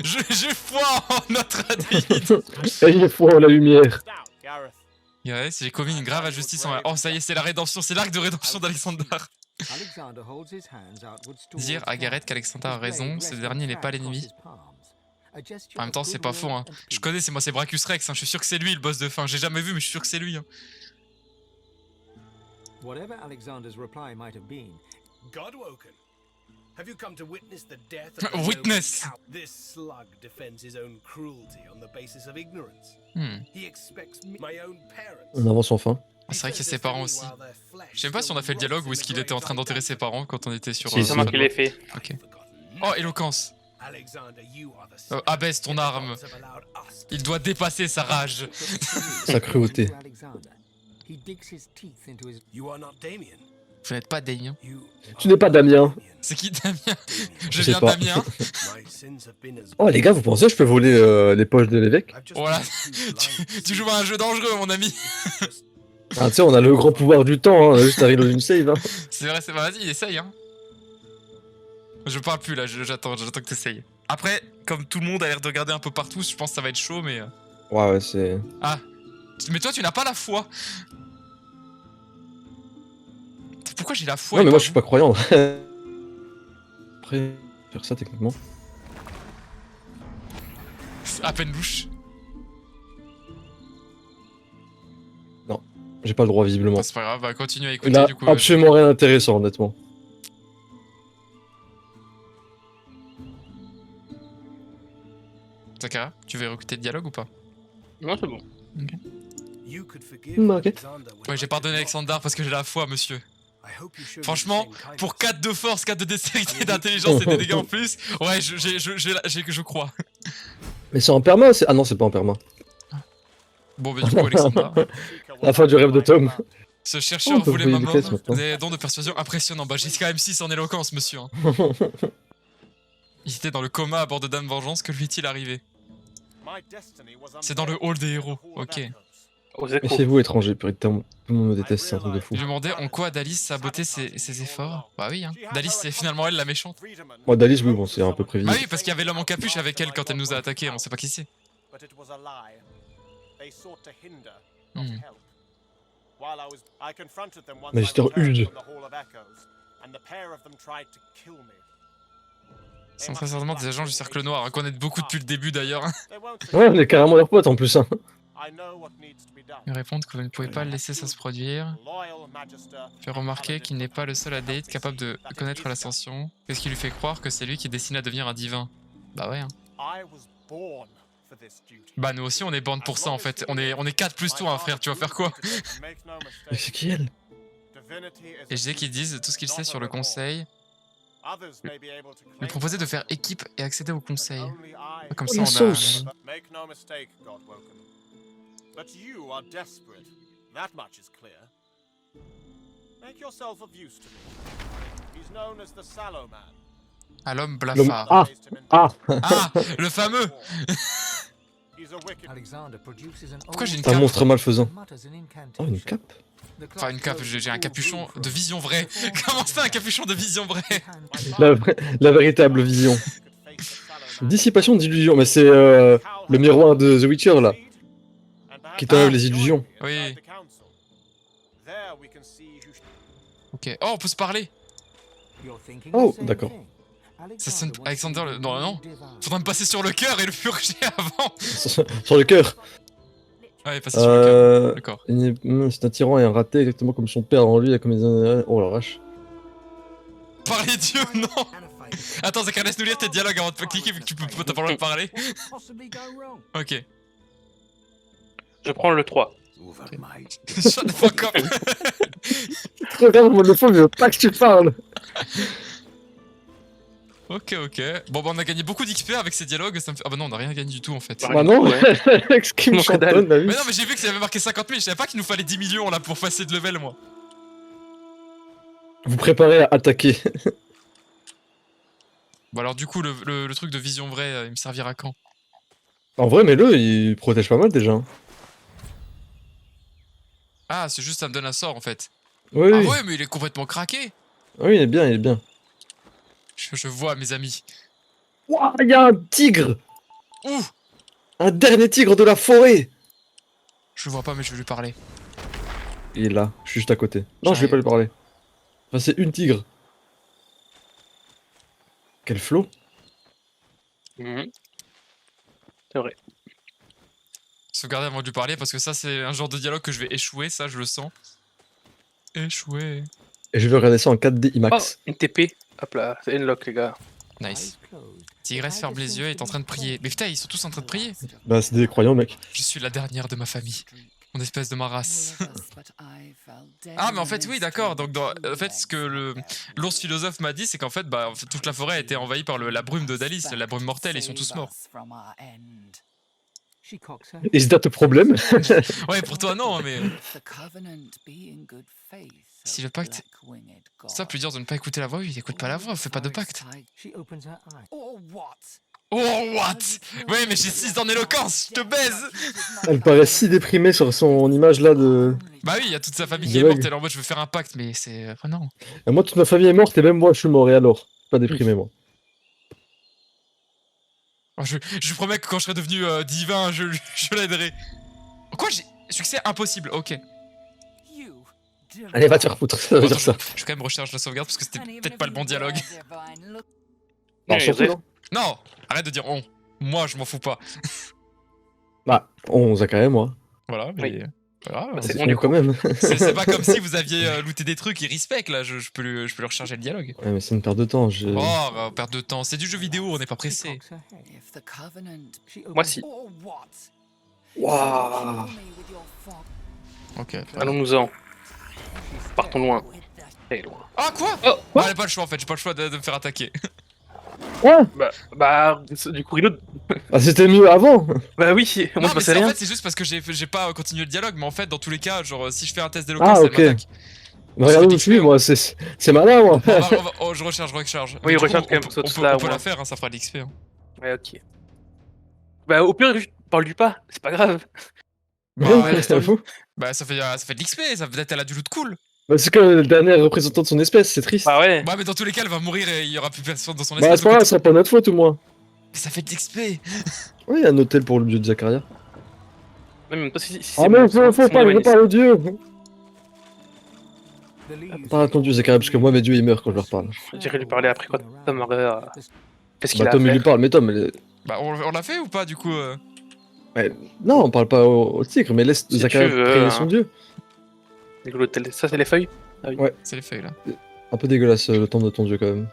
J'ai foi en notre druide. Ayez foi en la lumière. Yes, j'ai commis une grave injustice en... Oh, ça y est, c'est la rédemption, c'est l'arc de rédemption d'Alexander. Alexander holds his hands outwards Dire à Gareth qu'Alexander a raison, ce dernier n'est pas l'ennemi. En même temps, c'est pas faux, hein. Je connais, c'est moi, c'est Brachus Rex, hein. Je suis sûr que c'est lui le boss de fin. J'ai jamais vu, mais je suis sûr que c'est lui. Hein. Whatever Alexander's reply might have been, Godwoken, have you come to witness the death of the Witness. noble cow? This slug defends his own cruelty on the basis of ignorance. He expects me, my own parents. On avance enfin. Ah, c'est vrai qu'il y a ses parents aussi. Je sais même pas si on a fait le dialogue ou est-ce qu'il était en train d'enterrer ses parents quand on était sur. Si, C'est moi qui l'ai fait. Ok. Oh, éloquence. Abaisse ton arme. Il doit dépasser sa rage. Sa cruauté. to Alexander. He digs his teeth into his You are not Damien. Vous n'êtes pas Damien. You Tu n'es pas Damien. C'est qui Damien? Je sais viens pas. Damien. My sins have been as Oh les gars, vous pensez que je peux voler les poches de l'évêque? I've just Voilà. been too blind. Tu joues à un jeu dangereux, mon ami. Ah tu sais, on a le grand pouvoir du temps, hein. On a juste à reload une save. Hein. C'est vrai, c'est vrai. Vas-y, essaye. Hein. Je parle plus là, j'attends que t'essayes. Après, comme tout le monde a l'air de regarder un peu partout, je pense que ça va être chaud, mais. Ouais, c'est... Ah. Mais toi, tu n'as pas la foi. Pourquoi j'ai la foi Non et mais pas moi je suis vous pas croyant. Après, faire ça techniquement. C'est à peine louche. J'ai pas le droit visiblement. Bon, c'est pas grave, bah continue à Il écouter a du coup. absolument rien d'intéressant honnêtement. Zakara, tu veux écouter le dialogue ou pas? Non, c'est bon. You could forgive Ok. Alexander Ouais, j'ai pardonné Alexander parce que j'ai la foi, monsieur. I hope you show me Franchement, the same kindness. pour 4 de force, 4 de dextérité, d'intelligence et des dégâts en plus, ouais, je crois. Mais c'est en perma c'est... Ah non c'est pas en perma. Bon, bah du coup, Alexander. La fin du rêve de Tom. Ce Oh, chercheur on peut voulait payer ma des mort. classes maintenant. Des dons de persuasion impressionnants. Bah, j'ai quand même 6 en éloquence, monsieur. Hein. Il était dans le coma à bord de Dame Vengeance, que lui est-il arrivé? C'est dans le hall des héros, ok. Aux échos. Méfiez-vous étranger, puritain. Tout le monde me déteste, c'est un truc de fou. Il lui demandait en quoi Dalice sabotait ses efforts. Bah oui, hein. Dalice, c'est finalement elle la méchante. Moi Dalis, oui bon c'est un peu Bah prévisible. oui, parce qu'il y avait l'homme en capuche avec elle quand elle nous a attaqué, on sait pas qui c'est. Magister Huge. Ce sont très certainement des agents du Cercle Noir, hein, qu'on aide beaucoup depuis le début d'ailleurs. Ouais, on est carrément leurs potes en plus. Hein. Ils répondent que vous ne pouvez pas laisser ça se produire. Fait remarquer qu'il n'est pas le seul adéite capable de connaître l'ascension. Qu'est-ce qui lui fait croire que c'est lui qui est destiné à devenir un divin? Bah ouais, hein. Bah nous aussi on est born pour ça en fait. On est 4 plus toi, hein, frère, tu vas faire quoi? Mais c'est qui elle? Et je dis qu'ils disent tout ce qu'il sait sur le conseil. Lui proposer de faire équipe et accéder au conseil. Comme Oh, ça la on a... sauce. Make no mistake, Godwoken. But you are desperate. That much is clear. Make yourself of use to me. He's known as the Sallow Man. À l'homme L'homme... blafard. Ah. Ah. Ah, le fameux. He's a wicked Alexander produces an Pourquoi j'ai une C'est un cape? monstre malfaisant. mutters an Oh une incantation. cape. Enfin une cape, j'ai un capuchon de vision vraie. Comment ça un capuchon de vision vraie? La véritable vision. Dissipation d'illusions, mais c'est le miroir de The Witcher là. Qui t'enlève les illusions. Oui. Ok. Oh, on peut se parler. Oh, d'accord. Ça sonne... Alexander, non, non. Faudra me passer sur le cœur et le purger avant. Sur le cœur. Ouais, passer sur le cœur. D'accord. C'est un tyran et un raté, exactement comme son père en lui, a comme les... Oh la vache. Parler Dieu, non. Attends, Zakar, laisse-nous lire tes dialogues avant de cliquer vu que t'as pas le droit de parler. Ok. Je prends le 3. Shut the fuck up. Regarde, mon téléphone, il veut pas que tu parles. Ok, ok. Bon, bah, on a gagné beaucoup d'XP avec ces dialogues. Ça me fait... Ah, bah non, on a rien gagné du tout en fait. Bah non, ce qui me Non, que dalle. chantonne, la vie. Mais non, mais j'ai vu que ça avait marqué 50 000. Je savais pas qu'il nous fallait 10 millions là pour passer de level, moi. Vous préparez à attaquer. Bon, alors, du coup, le truc de vision vraie, il me servira quand? En vrai, mais le, il protège pas mal déjà. Ah, c'est juste ça me donne un sort en fait. Oui, Ah oui. ouais, mais il est complètement craqué. Oui, il est bien, il est bien. Je vois, mes amis. Ouah, il y a un tigre. Ouh. Un dernier tigre de la forêt. Je le vois pas, mais je vais lui parler. Il est là, je suis juste à côté. Non, je vais J'arrive. pas lui parler. Enfin, c'est une tigre. Quel flot. Mhm. C'est vrai. Sauvegarder avant de lui parler parce que ça c'est un genre de dialogue que je vais échouer, ça je le sens. Échouer. Et je vais regarder ça en 4D Oh, IMAX. une TP. Hop là, c'est Unlock, les gars. Nice. Tigresse ferme les yeux et est en train de prier. Mais putain, ils sont tous en train de prier. Bah, c'est des croyants, mec. Je suis la dernière de ma famille. Mon espèce de ma race. Ah, mais en fait, oui, d'accord. Donc, en fait, ce que l'ours philosophe m'a dit, c'est qu'en fait, bah, en fait, toute la forêt a été envahie par la brume de Dalis, la brume mortelle, et ils sont tous morts. Et c'est à ton problème. Ouais, pour toi, non, mais. Si le pacte. C'est plus dur de ne pas écouter la voix, oui, il écoute pas la voix, fais pas de pacte. Oh, what? Ouais, mais j'ai 6 en éloquence, je te baise! Elle paraît si déprimée sur son image là de. Bah oui, il y a toute sa famille qui est Dialogue. morte, elle est en mode je veux faire un pacte, mais c'est. Oh non. Et moi, toute ma famille est morte et même moi, je suis mort. Et alors? Pas déprimé, moi. Oh, je lui promets que quand je serai devenu divin, je l'aiderai. Quoi, j'ai. Succès impossible, ok. Allez, va te faire foutre, ça veut dire ça. Je vais quand même recharger la sauvegarde parce que c'était peut-être pas le bon dialogue. Non, Ouais, surtout, ouais. non. Non, arrête de dire on. Moi, je m'en fous pas. Bah, on Zachary, moi. Voilà, mais. Oui. Voilà, Bah, C'est bon, con du quand coup. même. c'est pas comme si vous aviez looté des trucs, il respect là, je peux lui recharger le dialogue. Ouais, mais c'est une perte de temps. je- Oh, bah, perte de temps, c'est du jeu vidéo, on n'est pas pressé. Moi, si. Waouh. Ok. Allons-nous-en. Partons loin. Très loin. Ah, quoi? Oh, Bah, j'ai pas le choix en fait, j'ai pas le choix de me faire attaquer. Bah, du coup, reload. Ah, c'était mieux avant. Bah oui, moi Non, je mais passais en rien. fait, c'est juste parce que j'ai pas continué le dialogue, mais en fait, dans tous les cas, genre, si je fais un test d'éloquence, Ah, elle ok. m'attaque. Mais regarde où je suis, moi. C'est malin, moi. Oh, je recharge. Oui, Mais du coup, recharge quand même, on, pour que on ça peut, là, on au peut moins. la faire, hein, ça fera de l'XP. Hein. Ouais, ok. Bah, au pire, juste parle-lui pas, c'est pas grave. Ouais, ouais, j'avoue. Bah, ça fait de l'XP, ça peut-être elle a du loot cool. Bah, c'est comme le dernier représentant de son espèce, c'est triste. Bah, ouais. Ouais, mais dans tous les cas, elle va mourir et il y aura plus personne dans son Bah, espèce. c'est pas grave, c'est pas notre faute, au moins. Mais ça fait de l'XP. Oui, il y a un hôtel pour le dieu de Zacharia. Même toi, si Ah, mais faut pas que je parle au dieu. The Parle à ton dieu, Zacharia, parce que moi, mes dieux, ils meurent quand je leur parle. J'irai lui parler après quand Tom aura. Qu'est-ce qu'il Bah, a à Tom, il lui faire. parle, mais Tom, Bah, on l'a fait ou pas, du coup ouais. Non, on parle pas au tigre, mais laisse Si Zacharia tu veux, prier hein. son dieu. Du coup, l'hôtel, ça, c'est les feuilles. C'est les feuilles là. Un peu dégueulasse le temps de ton dieu, quand même.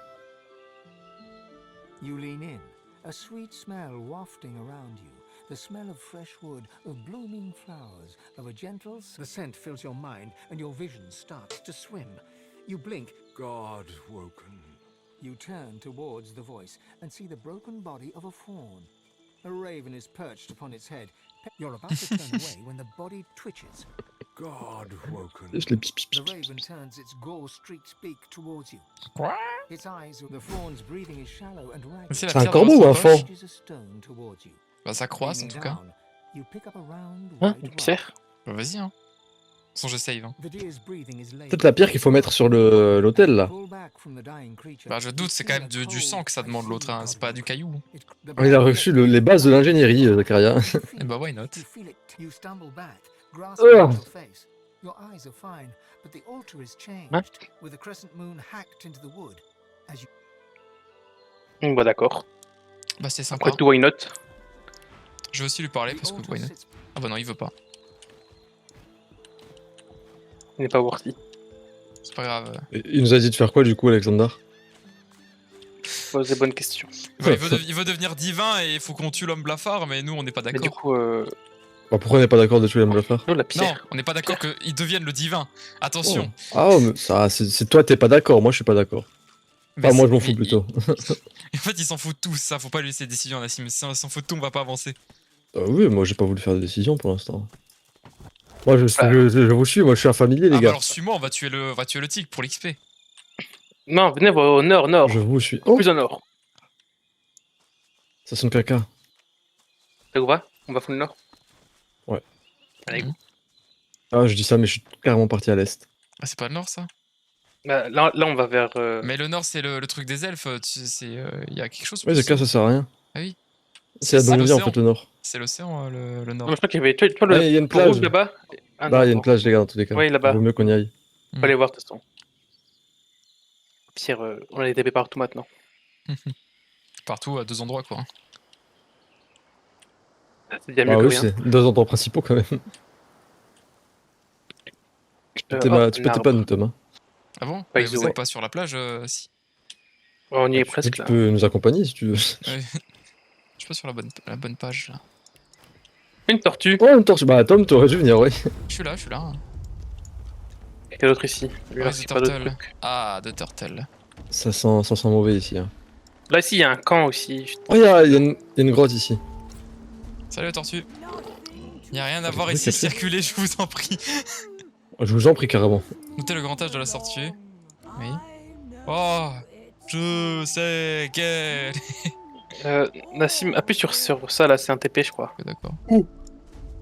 You lean in, a sweet smell wafting around you. The smell of fresh wood, of blooming flowers, of a gentle. The scent fills your mind, and your vision starts to swim. You blink. God woken. You turn towards the voice and see the broken body of a fawn. A raven is perched upon its head. You're about to turn away when the body twitches. God woken. Je les pis, pis, pis, The pis. raven turns its gore-streaked beak towards you. Quoi? Its eyes, the fawn's breathing is shallow and ragged. C'est la C'est un pierre corbeau dans ou un son faon? poche. Pushes a stone towards you. Bah, ça croise en Leaning tout cas. down, you pick up a round Hein, white une rock. pierre. Bah, vas-y, hein. Sans je save. Hein. The deer's breathing is Peut-être la pierre qu'il faut mettre sur l'hôtel, là. Bah, je doute, c'est quand même du sang que ça demande l'autre, hein. C'est pas du caillou. Il a reçu les bases de l'ingénierie, Zacharia. Eh bah, why not? You stumble back, grasp Ugh. your face. Your eyes are fine, but the altar is changed, Hein? with a crescent moon hacked into the wood. As Bah, d'accord. Bah, c'est sympa. Après tout, why not? Je vais aussi lui parler the parce que altar why not? sits Ah bah non, il veut pas. Il n'est pas worthy. C'est pas grave. Il nous a dit de faire quoi, du coup, Alexander? Pose des bonnes questions. Bah, il veut devenir divin et il faut qu'on tue l'homme blafard, mais nous, on n'est pas Mais du d'accord. coup, Bah, pourquoi on n'est pas d'accord de tuer l'homme blafard? non, la Non, pierre. on n'est pas d'accord qu'il devienne le divin. Attention. Ah, oh, mais ça, c'est toi, t'es pas d'accord, moi je suis pas d'accord. Mais Ah, moi c'est- je m'en fous mais plutôt. En fait, ils s'en foutent tous, ça. Faut pas lui laisser des décisions, Nassim. Si on s'en fout de tout, on va pas avancer. Oui, moi j'ai pas voulu faire de décision pour l'instant. Moi je vous suis, moi je suis un familier, Ah les bah gars. alors, suis-moi, on va tuer le tigre pour l'XP. Non, venez au nord, nord. Je vous suis. Oh, Plus au nord. ça sonne caca. Ça vous va? On va foutre le nord? Ouais. Allez, go. Ah, je dis ça, mais je suis carrément parti à l'est. Ah, c'est pas le nord, ça? Bah, là, on va vers. Mais le nord, c'est le truc des elfes. Il y a quelque chose. Ouais, plus Zaka, au- ça sert à rien. Ah oui. C'est à C'est d'où on vient en l'océan. fait, le nord. C'est l'océan, le Non, nord. mais je crois qu'il y avait. Tu vois Ah, il y a une le plage. rouge là-bas? Ah, Bah, il y a non, une plage, les gars, dans tous les cas. Ouais, là-bas. Vaut mieux qu'on y aille. Faut aller voir, de toute façon. Pire, on a les TP partout maintenant. Partout à 2 endroits quoi. C'est déjà mieux Bah que oui, rien. c'est 2 endroits principaux quand même. Tu peux Oh, t'es un pas arbre. nous, Tom. Hein. Ah bon? Pas Mais vous isolé. êtes pas sur la plage si. On y est Tu presque là. peux nous accompagner si tu veux. Ouais. Je suis pas sur la bonne page là. Une tortue. Oh, une torche. Bah, Tom, t'aurais dû venir, ouais. Je suis là, je suis là. Quel autre ici Lui, Ouais, là, The c'est pas d'autres Turtle. trucs. Ah, de Turtle. Ça sent mauvais ici. Hein. Là, ici, il y a un camp aussi. Oh, il y a une grotte ici. Salut la tortue. Y a rien à j'ai voir cru ici, qu'elle fait. circulez, je vous en prie. Je vous en prie carrément. Notez le grand âge de la tortue. Oui. Oh, je sais qu'elle. Nassim, appuie sur ça là, c'est un TP, je crois. Ok, d'accord.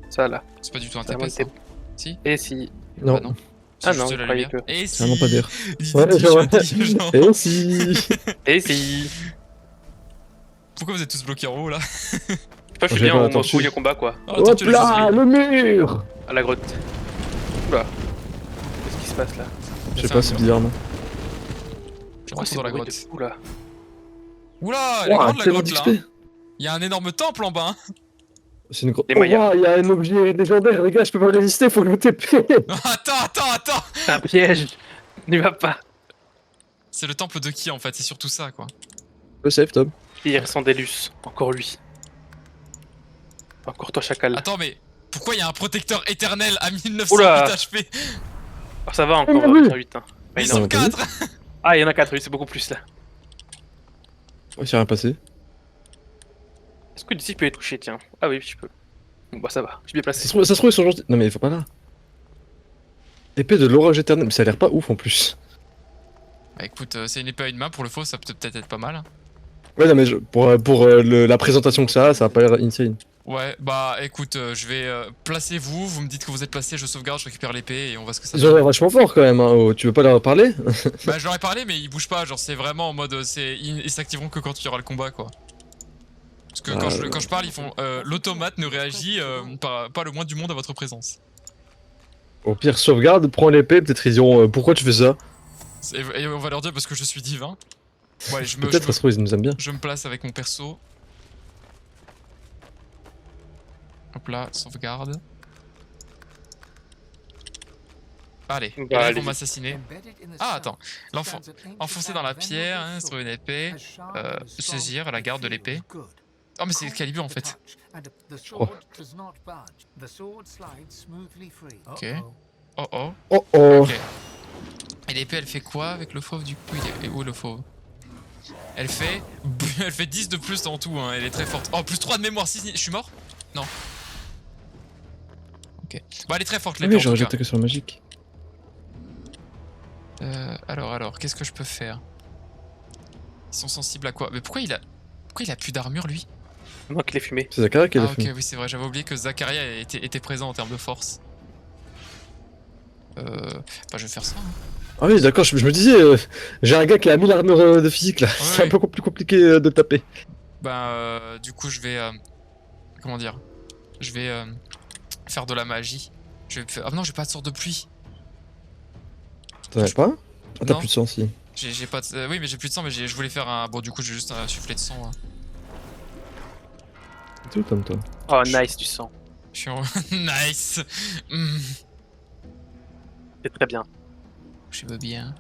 Ça là. C'est pas du tout un C'est vraiment TP ça. le TP. Si? Et si. Non, Bah non. C'est Ah juste non, de la je croyais lumière. que- Et si? c'est vraiment pas d'air. Il Ouais, dit, je genre- suis intelligent. Et si. Et si. Pourquoi vous êtes tous bloqués en haut là? Toi, je suis J'ai bien pas en la mode tortue. fouille au combat quoi. Oh, Hop tortue, là, elle est le mur. À la grotte. Oula. Qu'est-ce qui se passe là Je sais pas, c'est bizarre, non. Je rentre dans la grotte. Oula. Oula, elle est Ouah, grande la tellement grotte là. d'XP. Hein. Il y a un énorme temple en bas. Hein. C'est une grotte. Des Oh, Mayas. ouah, il y a un objet légendaire, les gars, je peux pas résister, faut que je me TP. Attends. C'est un piège. N'y va pas. C'est le temple de qui en fait? C'est surtout ça quoi. Le safe, Tom. Hier sans Délus. Encore lui. Encore toi, chacal. Attends, mais pourquoi il y a un protecteur éternel à 1908 Oula. HP? Oh, ça va encore, Oh, oui. 8 hein. Bah, Ils non. sont on a pas 4. Ah, il y en a 4, oui, c'est beaucoup plus là. Ouais, c'est rien passé. Est-ce que d'ici je peux les toucher, tiens? Ah oui, je peux. Bon, bah ça va, je suis bien Ça placé. se trouve, ils sont gentils. Non, mais il faut pas là. Épée de l'orage éternel, mais ça a l'air pas ouf en plus. Bah écoute, c'est une épée à une main, pour le faux ça peut peut-être être pas mal. Ouais, non, mais pour la présentation que ça a pas l'air insane. Ouais, bah écoute, je vais placer vous me dites que vous êtes placé, je sauvegarde, je récupère l'épée et on voit ce que ça Ils ont donne. l'air vachement fort quand même, hein. Oh, tu veux pas leur parler? Bah je leur ai parlé mais ils bougent pas, genre c'est vraiment en mode, ils s'activeront que quand il y aura le combat quoi. Parce que quand je parle, ils font l'automate ne réagit pas le moins du monde à votre présence. Au pire, sauvegarde, prends l'épée, peut-être ils diront pourquoi tu fais ça? Et on va leur dire parce que je suis divin. Bon allez, Peut-être, ça se trouve, ils nous aiment bien. je me place avec mon perso. Hop là, sauvegarde. Allez, et là, ils allez-y. vont m'assassiner. Ah, attends. Enfoncer dans la pierre, hein, sur une épée. Saisir la garde de l'épée. Oh, mais c'est Excalibur en fait. crois. Ok. Oh oh. Oh oh! Ok. Et l'épée elle fait quoi avec le fauve du coup? Il est où le fauve? Elle fait... elle fait 10 de plus en tout, hein. Elle est très forte. Oh, plus 3 de mémoire, 6... Je suis mort? Non. Ok. Bon, elle est très forte Ah l'épée oui, en j'aurais tout jeté que sur le magique. cas. Alors, qu'est-ce que je peux faire? Ils sont sensibles à quoi? Mais pourquoi il a plus d'armure lui? Moi qui l'ai fumé. C'est Zakaria qui Ah l'a ok, fait. oui c'est vrai, j'avais oublié que Zakaria était présent en termes de force. Bah je vais faire ça. Hein. Ah oui, d'accord, je me disais, j'ai un gars qui a 1000 armures de physique là, c'est un ouais. peu plus compliqué de taper. Bah du coup je vais... comment dire? Je vais faire de la magie. Je vais faire... Ah non, j'ai pas de sorte de pluie. T'en as pas? Ah, t'as Non. plus de sang si. J'ai pas de... oui mais j'ai plus de sang, mais je voulais faire un... Bon du coup je vais juste insuffler de sang. Hein. C'est tout comme toi. Oh, nice, du sang. Je suis en... nice. Mm. C'est très bien. Je veux bien.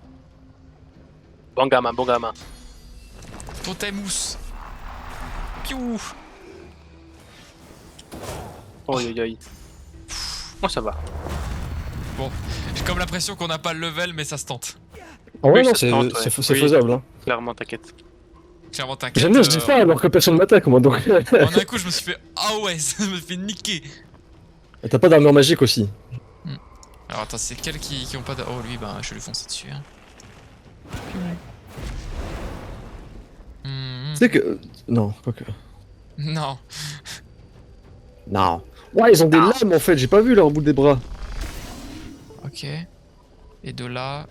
Bon gamin, bon gamin. Totemous. Piou. Oh, oi, oi. Moi, ça va. Bon, j'ai comme l'impression qu'on n'a pas le level, mais ça se tente. Ah ouais, Oui, non, ça se tente, ouais. c'est Oui. faisable. Hein. Clairement, t'inquiète. Clairement, t'inquiète. J'aime bien, je dis ça alors que personne m'attaque, moi donc. En un coup, je me suis fait... Ah ouais, ça me fait niquer. Et t'as pas d'armure magique aussi. Alors attends, c'est quels qui ont pas de... Oh lui, bah je vais lui foncer dessus. Hein. Tu sais que. Non, quoique. Non. Non. Ouais, ils ont des lames en fait, j'ai pas vu leur bout des bras. Ok. Et de là...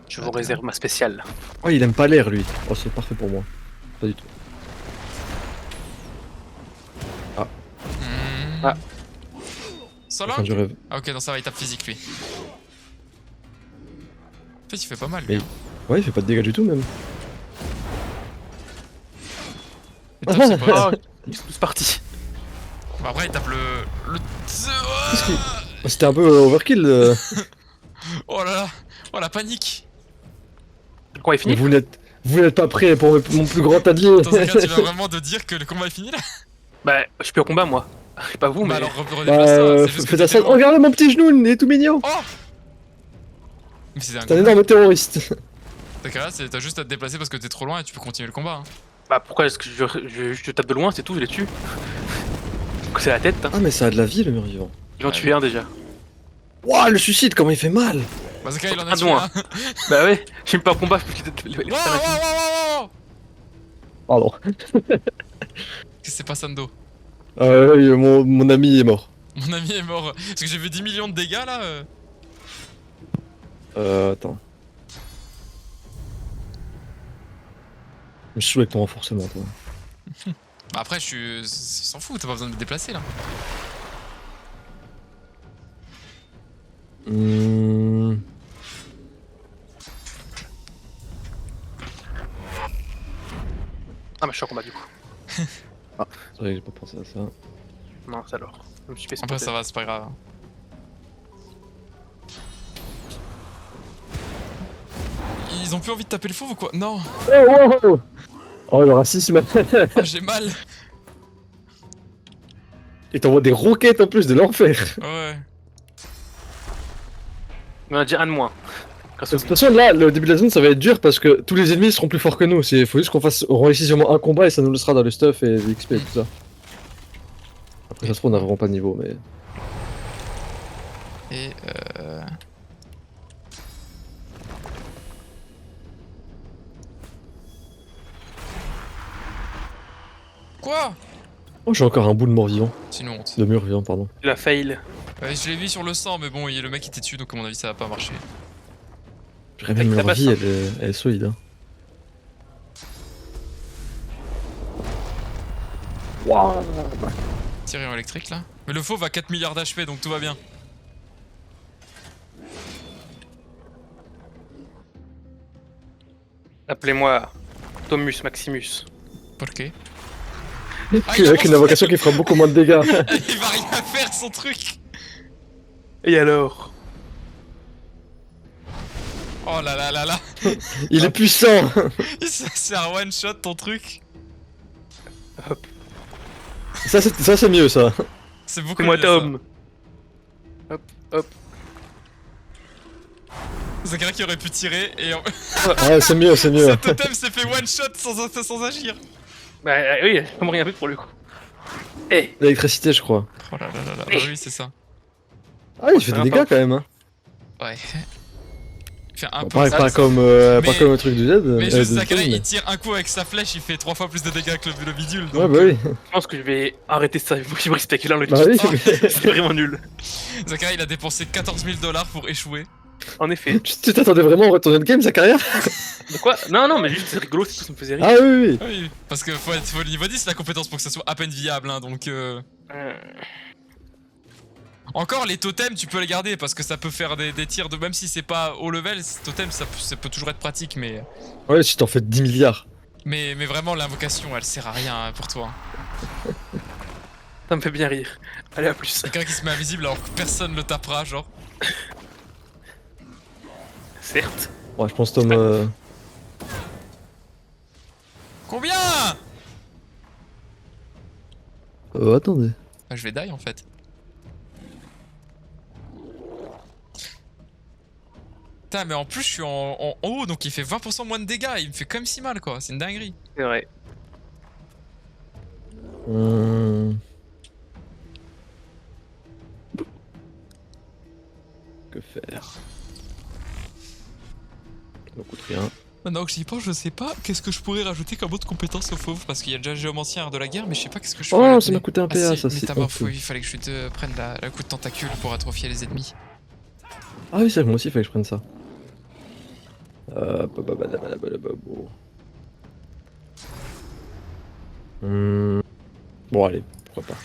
Je vous réserve ma spéciale. Ouais, il aime pas l'air lui. Oh, c'est parfait pour moi. Pas du tout. Ah. Solo Fin du rêve. Ah ok, non ça va, il tape physique lui. En fait il fait pas mal Mais- lui. Hein. Ouais, il fait pas de dégâts du tout même. Il tape ses potes. Oh, ils sont tous partis. Bah, après, il tape le... C'était un peu overkill. Oh là là. Oh la panique. Le combat est fini. Vous n'êtes pas prêts pour mon plus grand adieu. Attends, Zaka, tu vas vraiment de dire que le combat est fini là? Bah, je suis plus au combat moi. Je sais pas vous, Bah mais. alors redéplace-toi, c'est juste que Fais ta t'étais salle. loin. Regarde mon petit genou, il est tout mignon. Oh. Mais c'est un C'est un énorme terroriste. Zaka, t'as juste à te déplacer parce que t'es trop loin et tu peux continuer le combat. Hein. Bah, pourquoi est-ce que je tape de loin, c'est tout, je les tue. C'est la tête, hein. Ah mais ça a de la vie le mur vivant. J'en tué un déjà. Ouah le suicide comment il fait mal. Bah Zaka, il en Ah, a tué non, un. Bah ouais, je suis même pas au combat, je peux quitter les Wow, wow, wow, wow, wow. Pardon. Qu'est-ce que c'est pas Sando? Mon ami est mort. Mon ami est mort. Parce que j'ai vu 10 millions de dégâts là. Attends. Je suis avec ton renforcement toi. Bah après, je suis. S'en fout, t'as pas besoin de me déplacer là. Ah, bah je suis en combat du coup. C'est vrai que j'ai pas pensé à ça. Non, ça alors. Je me suis fait Après, spotter. ça va, c'est pas grave. Ils ont plus envie de taper le fauve ou quoi? Non. Oh le racisme. Oh, j'ai mal. Et t'envoies des roquettes en plus de l'enfer. Ouais. Il y en a déjà un de moins. Grâce De au toute façon là, le début de la zone ça va être dur parce que tous les ennemis seront plus forts que nous. Faut juste on réussit seulement un combat et ça nous laissera dans le stuff et l'XP et tout ça. Après ça se trouve on a vraiment pas de niveau mais... Et Quoi? Oh j'ai encore un bout de mort vivant. C'est une honte. De mur vivant pardon. Il a fail. Je l'ai vu sur le sang, mais bon, le mec était dessus, donc à mon avis, ça va pas marcher. J'aurais même Ça leur passe, vie hein. elle est solide hein. Tiré électrique là. Mais le fauve a 4 milliards d'HP, donc tout va bien. Appelez-moi Tomus Maximus. Pourquoi? Avec une invocation qui fera beaucoup moins de dégâts. Il va rien faire son truc. Et alors? Oh là là là là. Il est puissant. C'est un one shot ton truc. Ça c'est mieux ça. C'est beaucoup C'est moi mieux, ça. Tom. Hop, hop. Zakara qui aurait pu tirer et Ouais c'est mieux, c'est mieux. ce totem s'est fait one shot sans agir. Bah oui, j'ai vraiment rien fait pour le coup. Eh, L'électricité je crois. Oh là là là là. Bah oui, c'est ça. Ah il fait des dégâts quand même hein. Ouais. Il fait un Bon, peu pas ça. comme Mais- le truc du Z. Mais juste de Zakara, Tom, mais- il tire un coup avec sa flèche, il fait 3 fois plus de dégâts que le bidule. Ouais Donc, bah oui. je pense que je vais arrêter ça. Il faut que je brise spectacular le Bah cheat. oui. C'est vraiment nul. Zakara, il a dépensé 14 000 $ pour échouer. En effet. Tu t'attendais vraiment au retourner de game sa carrière? De quoi? Non, non, mais juste c'est rigolo, c'est tout, ça me faisait rire. Ah oui oui. Oui, parce que faut le niveau 10 la compétence pour que ça soit à peine viable, hein, donc Encore les totems tu peux les garder parce que ça peut faire des tirs de... Même si c'est pas haut level, ces totems ça peut toujours être pratique mais... Ouais si t'en fais 10 milliards. Mais vraiment l'invocation elle sert à rien hein, pour toi. Ça me fait bien rire. Allez, à plus. Quelqu'un qui se met invisible alors que personne le tapera genre. Certes. Ouais je pense Tom... Combien? attendez. Ah, je vais die en fait. Putain mais en plus je suis en haut donc il fait 20% moins de dégâts, il me fait quand même si mal quoi, c'est une dinguerie. C'est vrai. Que faire? Ça coûte rien. Maintenant que j'y pense, je sais pas qu'est-ce que je pourrais rajouter comme autre compétence au fauve parce qu'il y a déjà géomancien art de la guerre mais je sais pas qu'est-ce que je pourrais Oh ça rajouter. m'a coûté un PA Ah, ça si, c'est... métamorpho, il fallait que je te prenne la coup de tentacule pour atrophier les ennemis. Ah oui c'est vrai moi aussi il fallait que je prenne ça. Bon allez, pourquoi pas.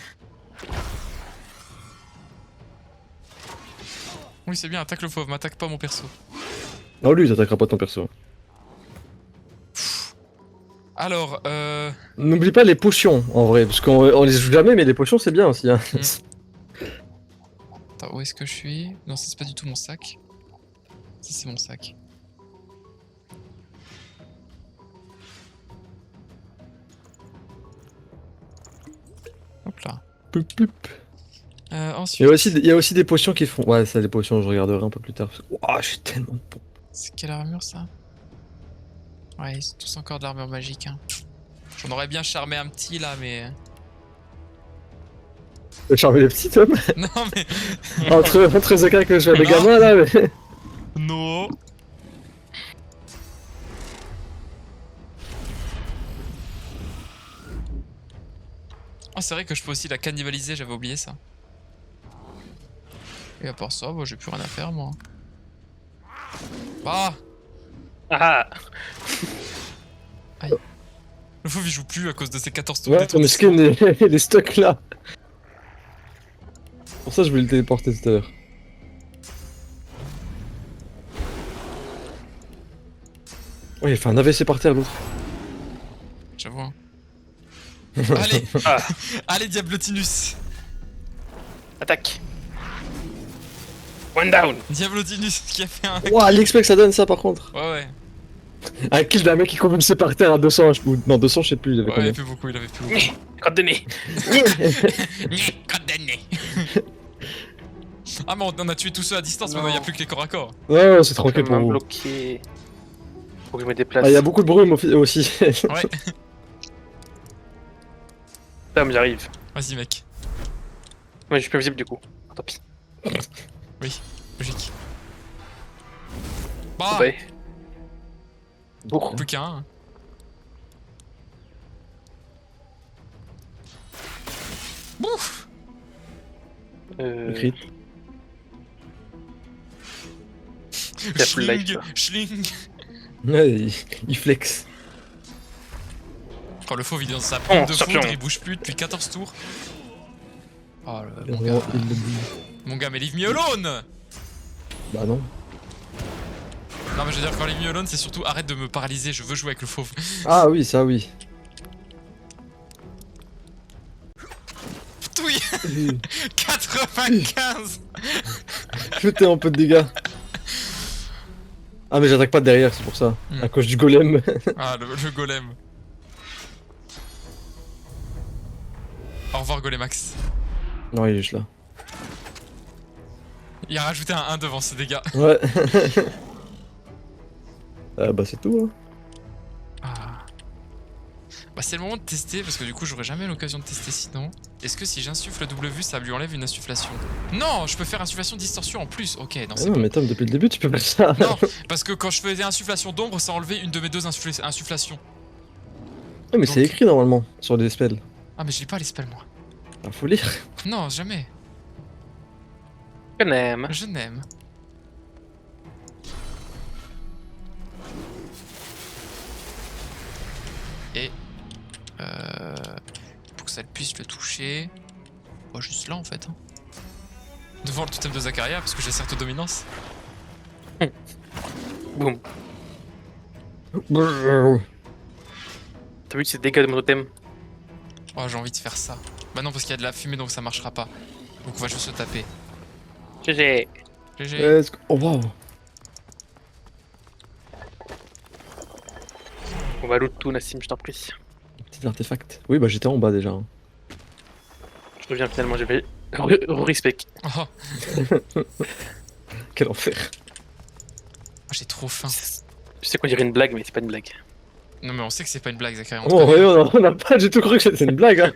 Oui c'est bien, attaque le fauve, m'attaque pas mon perso. Non lui il t'attaquera pas ton perso. Alors, N'oublie pas les potions, en vrai, parce qu'on les joue jamais, mais les potions, c'est bien aussi. Hein. Attends, où est-ce que je suis? Non, ça, c'est pas du tout mon sac. Ça, c'est mon sac. Hop là. Poup, poup. Ensuite, Il y a aussi des potions qui font... Ouais, ça, des potions, je regarderai un peu plus tard. Ouah, j'ai tellement de pompes. c'est quelle armure ça? Ouais, c'est tous encore de l'armure magique. Hein. J'en aurais bien charmé un petit là, mais. Tu vas charmer les petits, Tom. Non, mais. entre Zaka que je fais des gamins, là, mais... Non! Oh, c'est vrai que je peux aussi la cannibaliser, j'avais oublié ça. Et à part ça, bah, j'ai plus rien à faire moi. Ah! Ah Aïe. Le fauve il joue plus à cause de ses 14 tours Ouais, ton skin est stock là. Pour ça, je voulais le téléporter tout à l'heure. Oh, il a fait un AVC par terre, l'autre. J'avoue. Hein. Allez! Ah. Allez, Diablotinus! Attaque. One down. Diablotinus qui a fait un. Ouah, l'XP que ça donne, ça, par contre. Ouais, ouais. Un kill d'un mec qui convulsait par terre à 200, non, 200, je sais plus, il avait Ouais, il combien. avait plus beaucoup, il avait plus beaucoup. Crotte de nez. Condamné! Ah, mais on a tué tous ceux à distance, maintenant il n'y a plus que les corps à corps. Ouais, c'est Je tranquille peux pour me vous. bloquer. Faut que je me déplace. Ah, il y a beaucoup de brume aussi. Ouais, Tom, j'arrive. vas-y, mec. Ouais, je suis plus visible du coup. Tant pis. Oui, logique. Bah! Ouais. Bourre. Plus qu'un. Hein. Bouf! Crit. Il y a plus de life, Schling! là. Schling! Ouais, il flex. Quand le fauve il est dans sa pompe de champion. foudre, il bouge plus depuis 14 tours. Oh, Il mon le gars. boule. Mon gars, mais leave me alone! Bah non. Non, mais je veux dire, quand leave me alone, c'est surtout arrête de me paralyser, je veux jouer avec le fauve. Ah oui, ça oui. Oui! 95! Foutez un peu de dégâts. Ah, mais j'attaque pas de derrière, c'est pour ça. Hmm. À cause du golem. Ah, le golem. Au revoir, Golemax. Non, il est juste là. Il a rajouté un 1 devant ses dégâts. Ouais. Bah, c'est tout, hein. Ah. Bah, c'est le moment de tester parce que du coup, j'aurai jamais l'occasion de tester sinon. Est-ce que si j'insuffle W, ça lui enlève une insufflation? Non, je peux faire insufflation distorsion en plus. Ok, non, Ah c'est non, bon. mais Tom, depuis le début, tu peux pas ça. Non, parce que quand je faisais insufflation d'ombre, ça enlevait une de mes deux insufflations. Ouais, mais c'est Donc- écrit normalement sur les spells. Ah, mais je lis pas les spells, moi. Ah, faut lire. Non, jamais. Je n'aime. Je n'aime. Et... pour que ça puisse le toucher... Oh, juste là, en fait. Hein. Devant le totem de Zakaria, parce que j'ai certes dominance. Boum. Brrr. T'as vu ces dégâts de mon totem? Oh, j'ai envie de faire ça. Bah non, parce qu'il y a de la fumée, donc ça marchera pas. Donc on va juste se taper. GG. GG. Oh, waouh. On va loot tout, Nassim, je t'en prie. Petit artefact. Oui, bah j'étais en bas déjà. Hein. Je reviens finalement, j'ai fait. Respect. Oh, Quel enfer. j'ai trop faim. Tu sais qu'on dirait une blague, mais c'est pas une blague. Non mais on sait que c'est pas une blague, Zakaria. Oh, ouais, on a pas du tout cru que c'était une blague. Hein.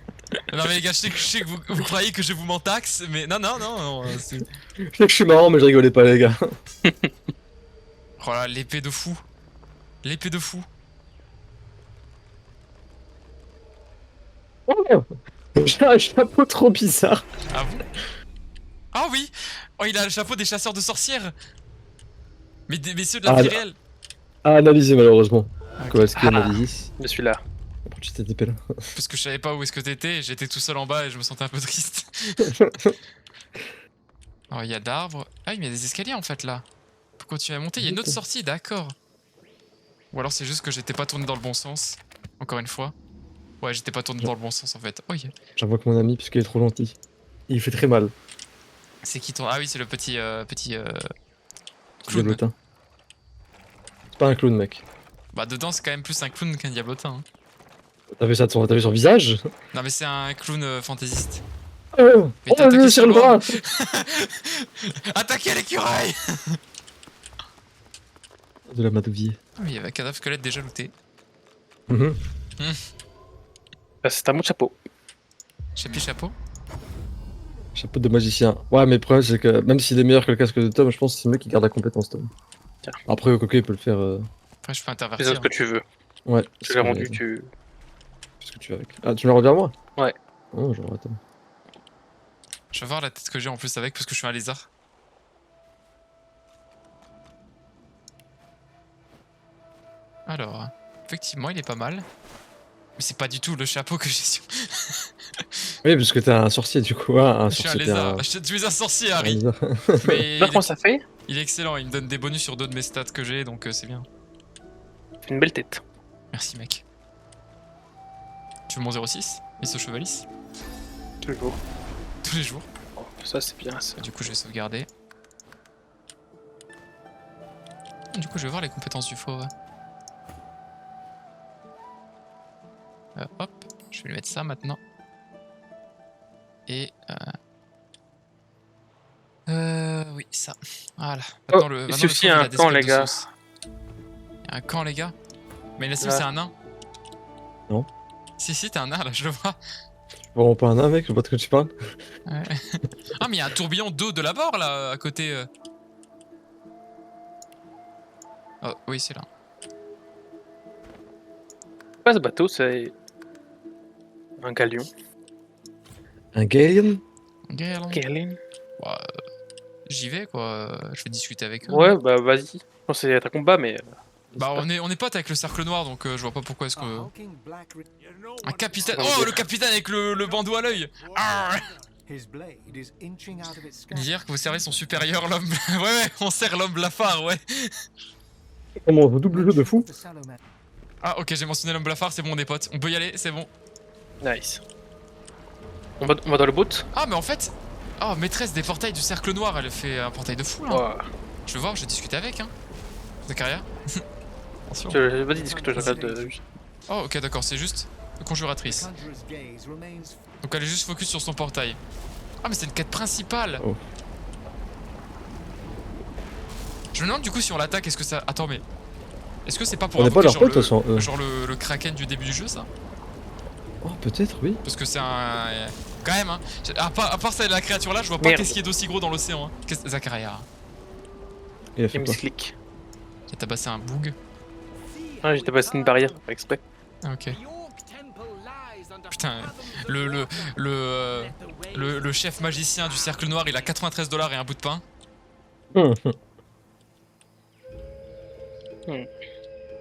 Non mais les gars, je sais que vous croyez que je vous mentaxe, mais non, c'est... Je sais que je suis marrant, mais je rigolais pas, les gars. Oh là, l'épée de fou. L'épée de fou. Oh, j'ai un chapeau trop bizarre. Ah bon? Ah oui! Oh, il a le chapeau des chasseurs de sorcières! Mais ceux de la Ah, vie réelle! À analyser, malheureusement. Kowalski, Ah. analyse. Je suis là. Pourquoi tu t'es TP là? Parce que je savais pas où est-ce que t'étais, j'étais tout seul en bas et je me sentais un peu triste. Oh, il y a d'arbres. Ah, il y a des escaliers en fait là. Pour continuer à monter, il y a une autre sortie, d'accord. Ou alors c'est juste que j'étais pas tourné dans le bon sens. Encore une fois. Ouais, j'étais pas tourné dans le bon sens en fait. Oh, yeah. J'invoque mon ami parce qu'il est trop gentil. Il fait très mal, C'est qui ton... Ah oui, c'est le petit... clown. diablotin. C'est pas un clown, mec. Bah dedans, c'est quand même plus un clown qu'un diablotin. Hein. T'as vu ça de t'as vu son visage? Non mais c'est un clown fantaisiste. Oh, Mais t'as oh, attaqué sur sur le l'homme. bras. Attaquez l'écureuil. De la madouvier. Ah mais il y avait un cadavre squelette déjà looté. Mhm. Bah, c'est un bon chapeau. Chapeau. Chapeau de magicien. Ouais, mais le problème, c'est que même s'il est meilleur que le casque de Tom, je pense que c'est le mec qui garde la compétence, Tom. Tiens. Après, Coco, il peut le faire. Après, je peux Fais intervertir. ça ce que tu veux. Ouais. Tu l'as rendu, tu. Qu'est-ce que tu veux avec? Ah, tu me l'as rendu à moi? Ouais. Oh, genre, attends. Je vais voir la tête que j'ai en plus avec parce que je suis un lézard. Alors, effectivement, il est pas mal. Mais c'est pas du tout le chapeau que j'ai sur. Oui, parce que t'es un sorcier, du coup. Un Je suis un sorcier, t'es lézard. Je suis un sorcier, un Harry. lézard. Mais Là, comment ça fait? il est excellent. Il me donne des bonus sur 2 de mes stats que j'ai, donc c'est bien. C'est une belle tête. Merci, mec. Tu veux mon 06? Il se chevalisse? Toujours. Tous les jours. Oh, ça, c'est bien ça. Du coup, je vais sauvegarder. Du coup, je vais voir les compétences du fauve. Hop, je vais lui mettre ça maintenant. Et oui, ça. Voilà. Maintenant, Oh, le. ici aussi, fauve, il un a des camp, squelettes les de gars. sauce. Il y a un camp, les gars. Mais la Là. c'est un nain. Non. Si, t'es un nain là, je le vois. Vraiment pas un nain, mec, je vois de quoi tu parles. Ouais. Ah, mais il y a un tourbillon d'eau de l'abord là, à côté. Oh, oui, c'est là. Pas ce bateau, c'est. Un galion. Un Galen? Galen. Galion. Bah, j'y vais quoi, je vais discuter avec eux. Ouais, bah vas-y. Je pense que c'est un combat, mais. Bah on est potes avec le cercle noir donc je vois pas pourquoi est-ce A que... hulking black Un capitaine... Ah, Oh ok. le capitaine avec le bandeau à l'œil. Ah, His blade is inching out of its scabbard. dire que vous servez son supérieur l'homme... ouais, on sert l'homme blafard, ouais. Comment on double jeu de fou? The Salome- Ah ok, j'ai mentionné l'homme blafard, c'est bon on est potes. On peut y aller, c'est bon. Nice. On va dans le boot. Ah mais en fait... Oh, maîtresse des portails du cercle noir, elle fait un portail de fou là. Oh. Je vais voir, je vais discuter avec hein. Zacharia. Attention. Vas-y, discute-toi, je regarde. Oh ok d'accord, c'est juste conjuratrice. Conjurer's gaze remains Donc elle est juste focus sur son portail. Ah mais c'est une quête principale. Oh. Je me demande du coup si on l'attaque, est-ce que ça... Attends mais... Est-ce que c'est pas pour On n'est pas invoquer leur genre, pote, de toute façon. genre le kraken du début du jeu ça? Oh, peut-être, oui. Parce que c'est un... Quand même hein. À part ça, la créature là, je vois pas Merde. qu'est-ce qui est d'aussi gros dans l'océan. Hein. Zacharia. Il a fait Game quoi? click. J'ai tabassé un boug. Ah, j'ai tabassé une barrière, pas exprès. Ah ok. Putain, le chef magicien du cercle noir, il a 93 $ et un bout de pain.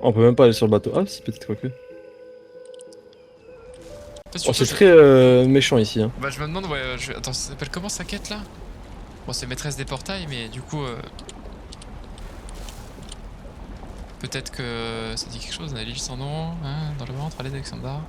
On peut même pas aller sur le bateau. Ah, si, peut-être, quoique. En fait, Oh, surtout, c'est très méchant ici. Hein. Bah je me demande, ouais, attends, ça s'appelle comment sa quête là? Bon, c'est maîtresse des portails, mais du coup... Peut-être que ça dit quelque chose, on a l'île sans nom, hein, dans le ventre, allez Alexandra.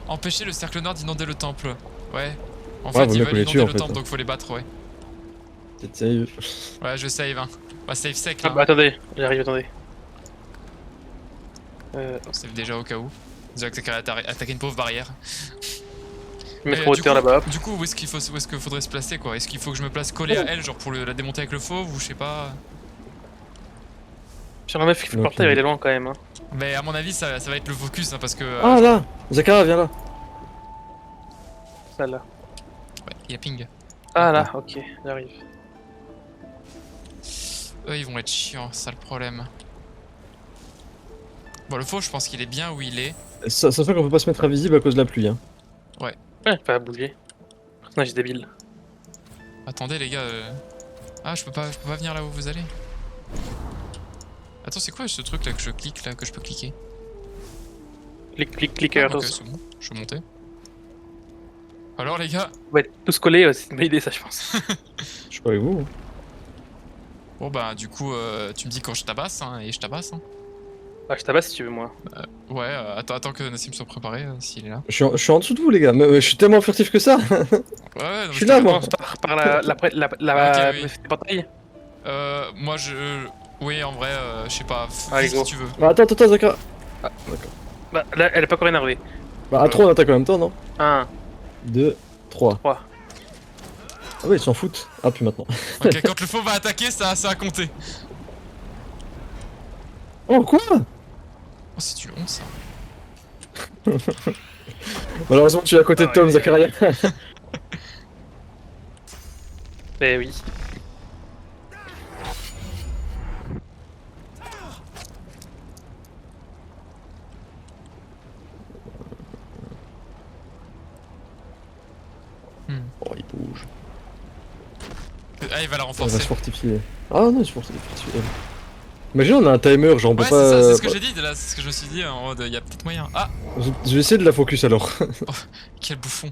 Empêcher le cercle noir d'inonder le temple. Ouais. En fait, vaut ils mieux veulent qu'on les inonder tue, en le fait. temple, donc faut les battre, ouais. T'es sérieux? Ouais, je save, hein. Bah, save sec, Ah là. bah attendez, j'arrive, attendez. Save déjà au cas où. Déjà que t'as attaqué une pauvre barrière. Je vais mettre Mais, en du hauteur coup- là-bas. Du coup, où est-ce qu'il faudrait se placer, quoi? Est-ce qu'il faut que je me place collé à elle, genre pour la démonter avec le fauve, ou je sais pas? Sur la meuf qui fait le Ok. portail, il est loin quand même. Hein. Mais à mon avis, ça va être le focus, hein, parce que... Ah, là! Zakaria, viens là! Ça là. Ouais, il y a ping. Ah là, ok, j'arrive. Eux, ils vont être chiants, c'est ça le problème. Bon, le faux, je pense qu'il est bien où il est. Ça fait qu'on peut pas se mettre invisible à cause de la pluie. Hein. Ouais, pas bouger. Personnage débile. Attendez, les gars. Ah, je peux pas venir là où vous allez. Attends, c'est quoi ce truc là que je clique là, que je peux cliquer? Click, click, clickers. Ah, ok, c'est bon, je suis monté. Alors les gars? On va être tous collés, c'est une bonne idée ça je pense. Je suis pas avec vous. Bon bah du coup, tu me dis quand je tabasse, hein, et je tabasse. Hein. Ah, je tabasse si tu veux moi. Ouais, attends que Nassim soit préparé, s'il est là. Je suis en dessous de vous, les gars. Mais je suis tellement furtif que ça. Ouais, non, Je mais suis là, moi. Commence par la Ok, oui. bataille. Moi je... Oui, en vrai, je sais pas, Allez, fais ce go. que tu veux. Bah, attends, Zaka. Bah, là, elle est pas encore énervée. Bah, à 3, on attaque en même temps, non 1, 2, 3. 3. Ah ouais, ils s'en foutent. Ah, puis maintenant. Ok, quand le faux va attaquer, ça a compté. Oh, quoi? Oh, c'est une honte ça. Malheureusement, tu es à côté de Tom, Zakaria. Eh oui. Oh, il bouge. Ah, il va la On va renforcer. se fortifier. Ah non, il se fortifie. Imagine, on a un timer, genre on peut Ouais, pas. c'est ça, c'est ce que j'ai dit, là, c'est ce que je me suis dit, en mode, y a peut-être moyen. Ah, Je vais essayer de la focus alors. quel bouffon.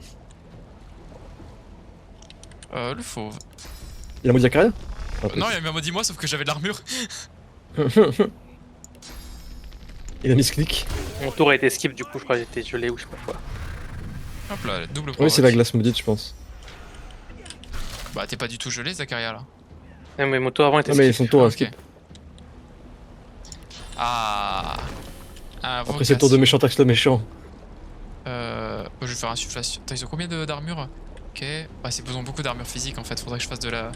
Le fauve. Il a mot Zakaria Non, il a mis un mot dis-moi, sauf que j'avais de l'armure. Il a mis ce clic. Mon tour a été skip, du coup, je crois que j'étais gelé ou je sais pas quoi. Hop là, double Oui, c'est la provoque. glace maudite, je pense. Bah, t'es pas du tout gelé, Zakaria, là. Eh, mais mon tour avant était Ah, mais skip. son tour, Ah, à ok. skip. Ah. Après, c'est le tour de méchant taxe le méchant. Je vais faire insufflation. Attends, ils ont combien d'armure? Ok. Ouais, ils ont beaucoup d'armure physique en fait, faudrait que je fasse de la.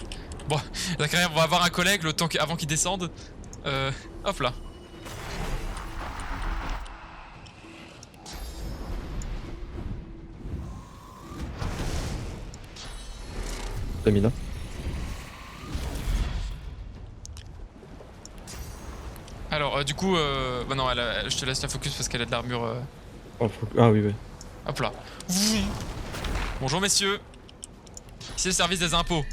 Bon, Zakaria, on va avoir un collègue le temps avant qu'il descende. Hop là. T'as mis là. Alors, du coup, bah non, je te laisse la focus parce qu'elle a de l'armure. Oh, ah oui, oui. Hop là. Vroom. Bonjour messieurs. Ici le service des impôts.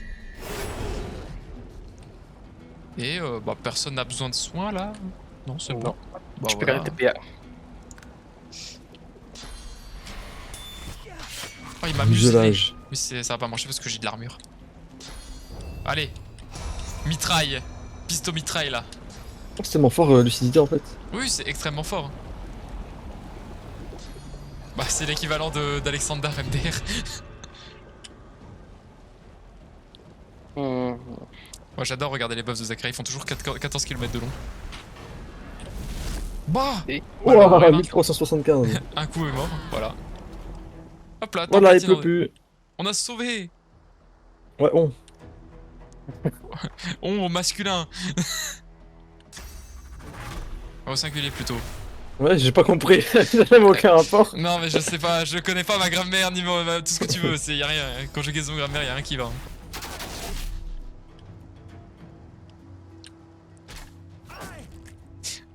Et bah personne n'a besoin de soins là. Non, c'est bon. Bah, Je peux voilà. garder TPA. Oh, il m'a muselé. Muselage. Oui, ça va pas marcher parce que j'ai de l'armure. Allez. Mitraille. Pisto mitraille là. Oh, c'est tellement fort, lucidité en fait. Oui, c'est extrêmement fort. Bah, c'est l'équivalent d'Alexander MDR. Moi, j'adore regarder les buffs de Zachary, ils font toujours 14 km de long. Bah Ouah, voilà. 1375. Un coup est mort, voilà. Hop là, Voilà, il tempête peut inondée. plus. On a sauvé. Ouais, on. On au masculin. Au singulier plutôt. Ouais, j'ai pas compris. Ça n'a aucun rapport. Non mais je sais pas, je connais pas ma grammaire ni tout ce que tu veux, y'a rien. Quand je gaze mon grammaire, y'a rien qui va.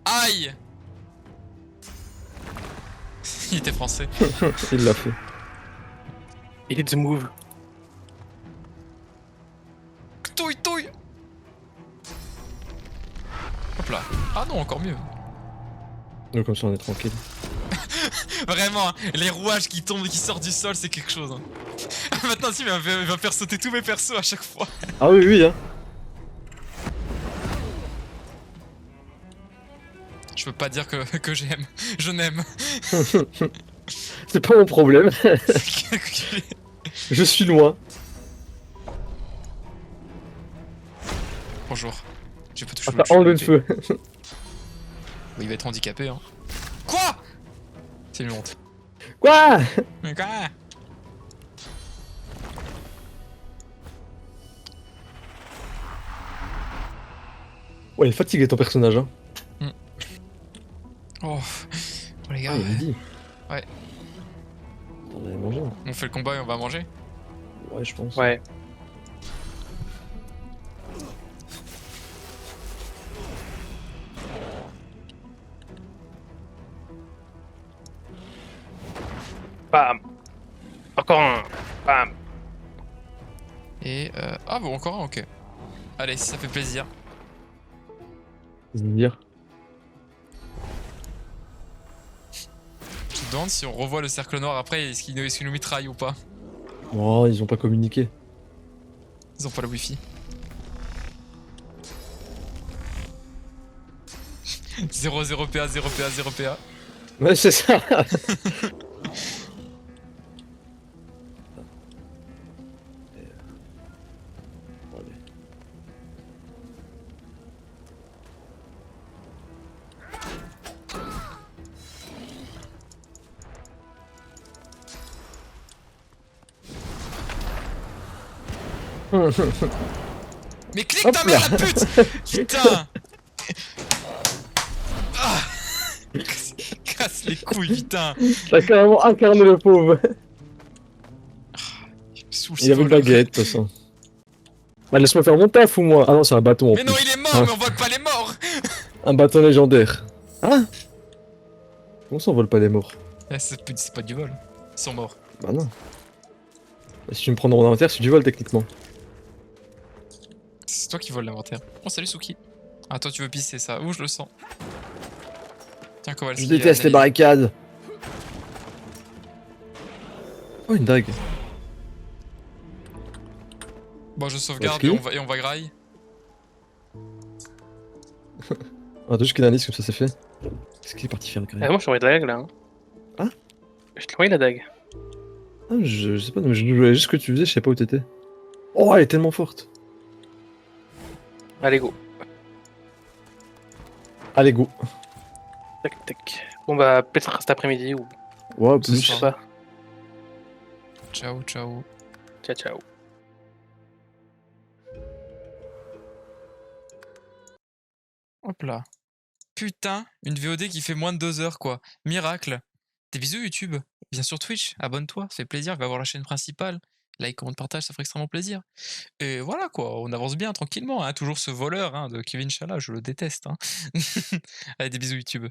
Aïe. Il était français. Il l'a fait. Il est the move. Touille, touille. Hop là. Ah non, encore mieux. Donc comme ça on est tranquille. Vraiment, hein, les rouages qui tombent et qui sortent du sol, c'est quelque chose. Hein. Maintenant, si, il va faire sauter tous mes persos à chaque fois. Ah oui, oui, hein. Je peux pas dire que j'aime. Je n'aime. C'est pas mon problème. Je suis loin. Bonjour. J'ai pas touché Ah, t'as enlevé le feu. feu. Il va être handicapé, hein. Quoi? C'est une honte. Quoi? Mais quoi? Ouais, il est fatigué ton personnage, hein. Oh, les gars. Ah, il est midi. Ouais. On va manger. On fait le combat et on va manger. Ouais, je pense. Ouais. Bam. Encore un. Bam. Et ah bon, encore un, ok. Allez, ça fait plaisir. Dire. Je me demande si on revoit le cercle noir après, est-ce qu'il nous mitraille ou pas. Oh, ils ont pas communiqué. Ils ont pas le wifi. 0 PA, 0 PA, 0 PA. Ouais, c'est ça. Mais clique Hop ta mère là. la pute. Putain. Ah. Casse les couilles, putain. T'as carrément incarné le pauvre. Sous Il y avait une baguette, de toute façon. Bah, laisse-moi faire mon taf ou moi. Ah non, c'est un bâton en Mais non, plus. il est mort, Hein. mais on vole pas les morts. Un bâton légendaire. Hein? Comment ça on vole pas les morts? C'est pas du vol. Ils sont morts. Bah non. Bah, si tu me prends dans mon inventaire, c'est du vol techniquement. C'est toi qui voles l'inventaire. Oh, salut Suki. Ah, toi, tu veux pisser ça. Ouh, je le sens. Tiens, Kowalski. Je déteste les barricades. Oh, une dague. Bon, je sauvegarde Whisky. et on va graille. Ah, deux jusqu'à l'indice, comme ça c'est fait. Qu'est-ce qu'il est parti faire le Moi, je t'ai envoyé la dague là. Hein. Ah. Je t'ai envoyé la dague. Ah, je sais pas, mais je voyais juste ce que tu faisais, je sais pas où t'étais. Oh, elle est tellement forte. Allez, go. Allez, go. Tac, tac. Bon, bah, peut-être cet après-midi ou. Ouais, Ce plus. Je sais soir. pas. Ciao, ciao. Ciao, ciao. Hop là. Putain, une VOD qui fait moins de 2 heures, quoi. Miracle. Des bisous YouTube. Viens sur Twitch, abonne-toi, ça fait plaisir, va voir la chaîne principale. Like, commente, partage, ça ferait extrêmement plaisir. Et voilà quoi, on avance bien tranquillement. Hein. Toujours ce voleur hein, de Kevin Chala, je le déteste. Hein. Allez, des bisous YouTube.